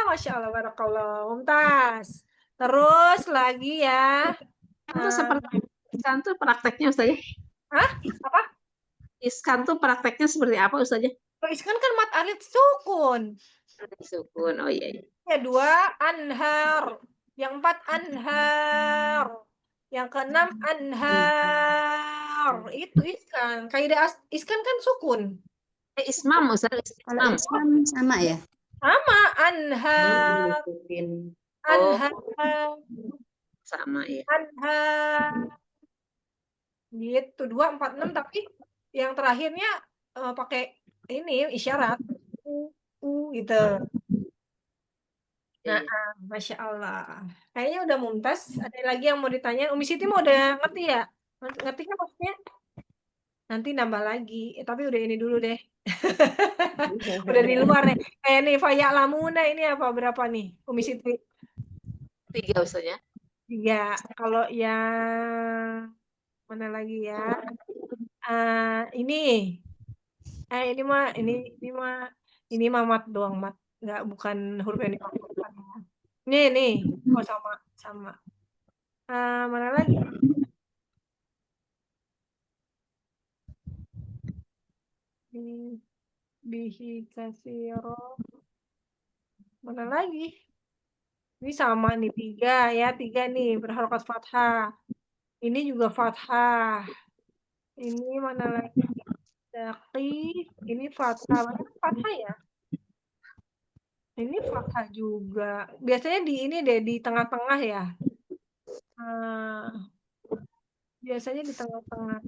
Masya Allah, barakallah. Mumtaz. Terus lagi ya. itu seperti iskan tuh prakteknya Ustazah. Hah? Apa? Iskan tuh prakteknya seperti apa Ustazah? Iskan kan mat alif sukun. Sukun. Oh iya. Yang 2 anhar. Yang 4 anhar. Yang ke-6 anhar. Itu iskan. Kaidah iskan kan sukun. Ismam Ustazah. Kalau isman sama ya? Sama anha, Nutupin. Oh, anha, sama ya. anha. Gitu 246 tapi yang terakhirnya pakai ini isyarat gitu. Nah, Iya. Masya Allah. Kayaknya udah mumtaz. Ada lagi yang mau ditanya? Umi Siti mau udah ngerti ya? Ngerti kan maksudnya? Nanti nambah lagi. Tapi udah ini dulu deh. Udah di luar nih. Kayak nih Faya Lamuna ini apa berapa nih? Umi Siti 3 Ustaznya. 3. Kalau yang mana lagi ya? Ini ini mah mat doang mat. Nggak bukan huruf yang dimaksudkan. Nih. Oh sama. Mana lagi? Bihi kasiro. Mana lagi? Ini sama nih 3 ya, 3 nih berharokat fathah. Ini juga fathah. Ini mana lagi? Daki. Ini fathah. Mana fathah ya? Ini fathah juga. Biasanya di ini deh di tengah-tengah ya. Biasanya di tengah-tengah.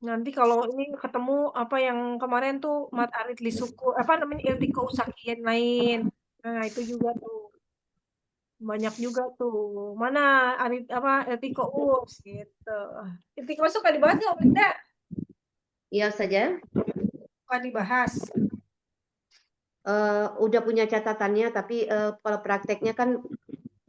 Nanti kalau ini ketemu apa yang kemarin tuh mat arid lisuku apa namanya iltiko usakian lain. Nah, itu juga tuh. Banyak juga tuh. Mana arid apa iltiko us gitu. Iltiko suka dibahas nggak, Bunda? Iya saja. Suka dibahas. Udah punya catatannya, tapi kalau prakteknya kan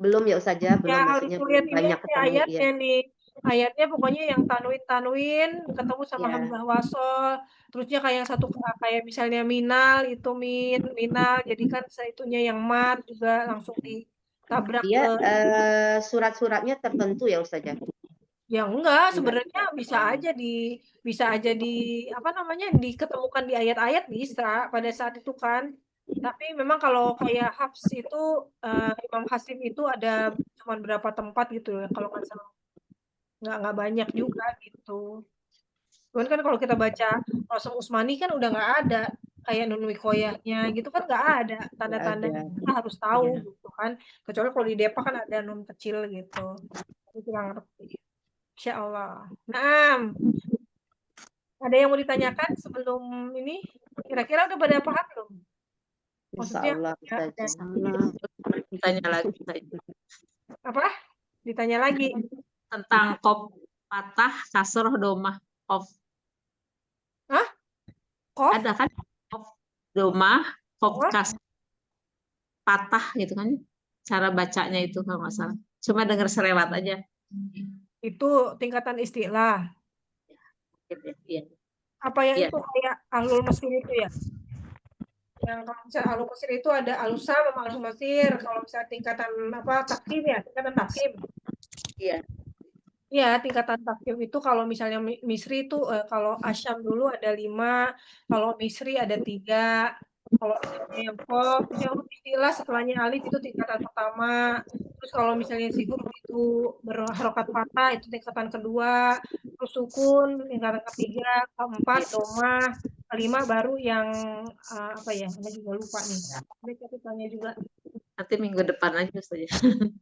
belum ya Ustazah, belum Ya harus maksudnya lihat belum ini banyak ketemu. Iya. ayatnya nih. Ayatnya pokoknya yang tanwin ketemu sama Iya. hamzah wasol. Terusnya kayak yang satu kayak misalnya minal itu minal jadi kan itunya yang mat juga langsung ditabrak Dia ke surat-suratnya tertentu ya Ustazah. ya enggak Enggak. sebenarnya bisa aja di apa namanya diketemukan di ayat-ayat bisa pada saat itu kan. Tapi memang kalau kayak Hafs itu Imam Hasim itu ada cuma berapa tempat gitu ya kalau nggak salah. Nggak banyak juga gitu. Cuman kan kalau kita baca Rasul Usmani kan udah nggak ada kayak Nun Wikoyahnya gitu kan nggak ada Enggak tanda-tanda ada. kita harus tahu Iya. gitu kan. Kecuali kalau di Depa kan ada nun kecil gitu. Itu kurang ngerti. Insya Allah. Nah, ada yang mau ditanyakan sebelum ini? Kira-kira udah pada paham belum? Insya Maksudnya Allah ya, ada Ustazah. Ditanya lagi apa? Ditanya lagi. tentang kop patah, kasroh, domah. Kop Hah? Kof? ada kan? Kop domah, kop Wah, kas patah gitu kan? Cara bacanya itu kalau nggak salah. Cuma dengar selewat aja. itu tingkatan istilah. Iya. Apa yang Iya. itu kayak ahlul mesin itu ya? Yang kalau misalnya ahlul mesir itu ada alusa sama ahlul mesir. Kalau misalnya tingkatan apa takim ya, tingkatan takim. Iya. Iya, tingkatan takim itu kalau misalnya Misri itu kalau Asyam dulu ada 5, kalau Misri ada 3. Kalau misalnya yang Qaf, yang huruf istilah setelahnya alif itu tingkatan pertama. Terus kalau misalnya si huruf itu berharokat patah itu tingkatan kedua. Terus sukun tingkatan ketiga, keempat domah, kelima baru yang apa ya? Saya juga lupa nih. Ada catatannya juga. Nanti minggu depan aja saja.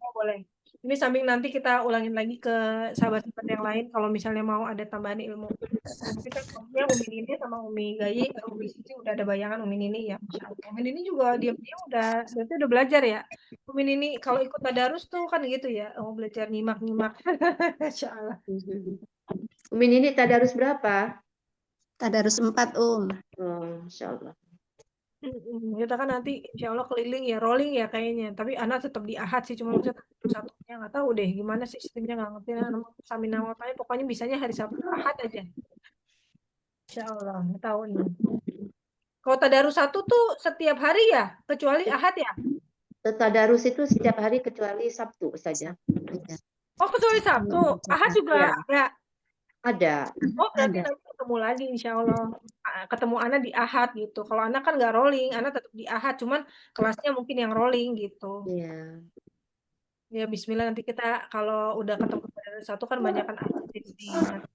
Oh, boleh. Ini sambil nanti kita ulangin lagi ke sahabat-sahabat yang lain kalau misalnya mau ada tambahan ilmu. Tapi kan maksudnya Umi Nini sama Umi Gayi, Umi Siti udah ada bayangan Umi Nini ya. Masya Allah. Umi Nini juga diam-diam berarti udah belajar ya. Umi Nini kalau ikut tadarus tuh kan gitu ya. Oh belajar nyimak-nyimak. Masya Allah. Umi Nini tadarus berapa? Tadarus 4, Oh, Insya Allah. Kita kan nanti insya Allah keliling ya, rolling ya kayaknya. Tapi anak tetap di ahad sih, cuma maksudnya satunya nggak tahu deh gimana sih sistemnya nggak ngerti. Samina watanya pokoknya bisanya hari Sabtu ahad aja. Insya Allah, nggak tahu nih. Kalau tadarus 1 tuh setiap hari ya, kecuali ahad ya? Tadarus itu setiap hari kecuali Sabtu saja. Oh, kecuali Sabtu. Ahad juga Iya. ada. Ada. Oh, berarti nanti ketemu lagi insya Allah. Ketemu anak di ahad gitu. Kalau anak kan nggak rolling, anak tetap di ahad, cuman kelasnya mungkin yang rolling gitu. Iya. Ya Bismillah nanti kita kalau udah ketemu tadarus 1 kan banyak kan nanti kita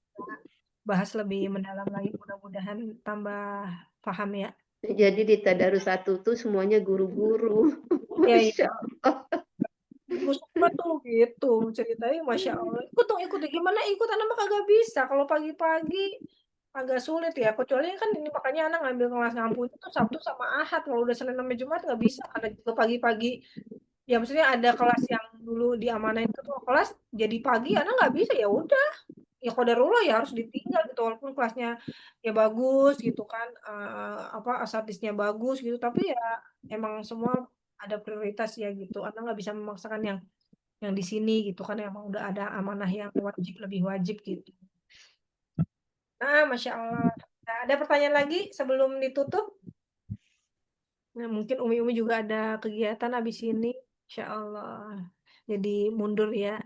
bahas lebih mendalam lagi, mudah-mudahan tambah paham ya. Jadi di Tadarus 1 tuh semuanya guru-guru. Ya, Masya ya. Allah. Ibu suka tuh gitu ceritanya, Masya Allah. Ikut dong, ikut. Gimana ikut? Anak mah kagak bisa. Kalau pagi-pagi agak sulit ya. Kecuali kan ini makanya anak ngambil kelas ngampus itu Sabtu sama Ahad. Kalau udah Senin sampai Jumat nggak bisa. Karena juga pagi-pagi. Ya maksudnya ada kelas yang dulu diamanain ketua kelas. Jadi pagi anak nggak bisa. Ya udah. Ya qadarullah ya harus ditinggal gitu. Walaupun kelasnya ya bagus gitu kan. Asatidnya bagus gitu. Tapi ya emang semua ada prioritas ya gitu. Anak nggak bisa memaksakan yang di sini gitu kan emang udah ada amanah yang wajib lebih wajib gitu. Nah, Masya Allah. Nah, ada pertanyaan lagi sebelum ditutup? Nah, mungkin Umi-Umi juga ada kegiatan habis ini. Insya Allah. Jadi mundur ya.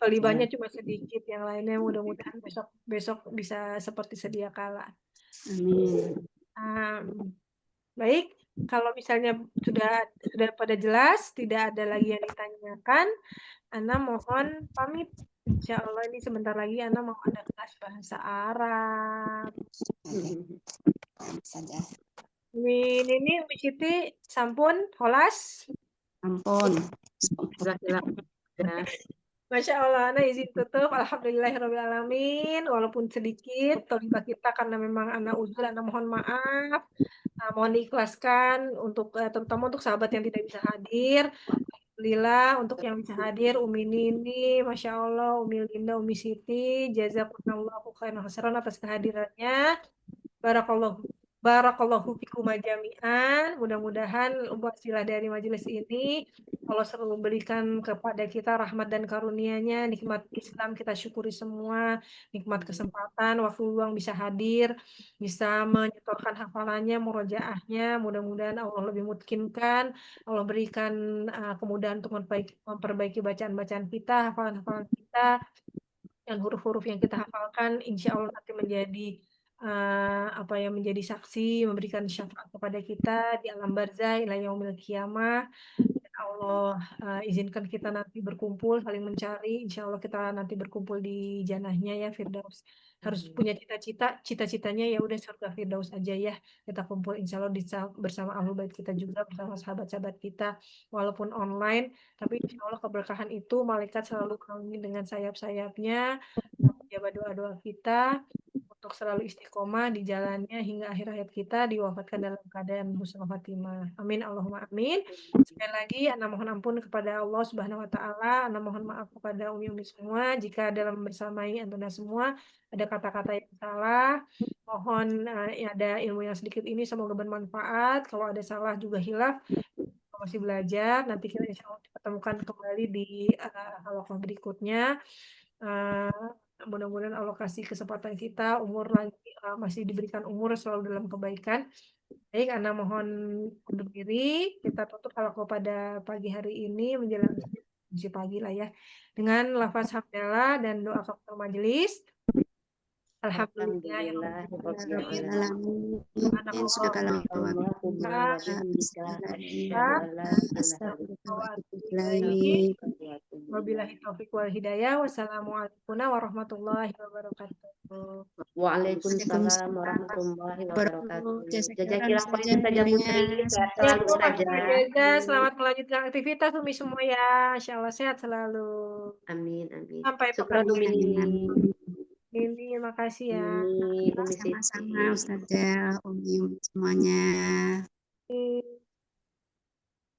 Talibannya cuma sedikit, yang lainnya mudah-mudahan besok bisa seperti sedia kala. Amin. Baik, kalau misalnya sudah pada jelas, tidak ada lagi yang ditanyakan, Ana mohon pamit. Insya Allah ini sebentar lagi Ana mau ada kelas bahasa Arab. Saja. Ini Umi Siti, sampun, holas. Ampun. Silakan. Ya. Masya Allah, Ana izin tutup. Alhamdulillahirrahmanirrahim. Walaupun sedikit, terlibat kita karena memang Ana uzur, Ana mohon maaf. Mohon diikhlaskan untuk terutama untuk sahabat yang tidak bisa hadir. Alhamdulillah untuk yang bisa hadir, Umi Nini, Masya Allah, Umi Linda, Umi Siti, jazakumullahu khairan hasanan atas kehadirannya. Barakallahu fikum jami'an. Mudah-mudahan wasilah dari majelis ini Allah selalu memberikan kepada kita rahmat dan karunia-Nya, nikmat Islam kita syukuri semua, nikmat kesempatan, waktu luang bisa hadir, bisa menyetorkan hafalannya, murojaahnya. Mudah-mudahan Allah lebih mungkinkan, Allah berikan kemudahan untuk memperbaiki bacaan-bacaan kita, hafalan-hafalan kita, yang huruf-huruf yang kita hafalkan, insya Allah nanti menjadi menjadi saksi, memberikan syafaat kepada kita di alam barzah ila yaumil qiyamah. Allah izinkan kita nanti berkumpul, saling mencari. Insya Allah kita nanti berkumpul di janahnya ya Firdaus. Harus punya cita-cita, cita-citanya ya udah surga Firdaus aja ya. Kita kumpul insya Allah bersama ahlul bait kita juga, bersama sahabat-sahabat kita. Walaupun online, tapi insya Allah keberkahan itu malaikat selalu menaungi dengan sayap-sayapnya. Menjabat doa-doa kita untuk selalu istiqomah di jalannya hingga akhir hayat kita, diwafatkan dalam keadaan husnul khatimah. Amin Allahumma amin. Sekali lagi Ana mohon ampun kepada Allah Subhanahu wa taala. Ana mohon maaf kepada umi-umi semua jika dalam bersamai antara semua ada kata-kata yang salah. Mohon ada ilmu yang sedikit ini semoga bermanfaat. Kalau ada salah juga hilaf, masih belajar. Nanti kita insya Allah ketemukan kembali di halaqah berikutnya. Mudah-mudahan Allah kasih kesempatan kita, umur lagi masih diberikan umur selalu dalam kebaikan. Baik, Ana mohon undur diri. Kita tutup kalau pada pagi hari ini menjelang pagi lah ya. Dengan lafaz hamdalah dan doa kafaratul majelis. Alhamdulillah segala wabillahi taufiq wal hidayah. Wassalamualaikum warahmatullahi wabarakatuh. Waalaikumsalam warahmatullahi wabarakatuh. Jazakillah khairan saja Putri, sehat selalu saja. Selamat melanjutkan aktivitas Umi semua ya. Insyaallah sehat selalu. Amin amin. Sampai Syukran Umi Ini makasih ya. Umi Siti. Sama-sama Ustazah, Umi semuanya.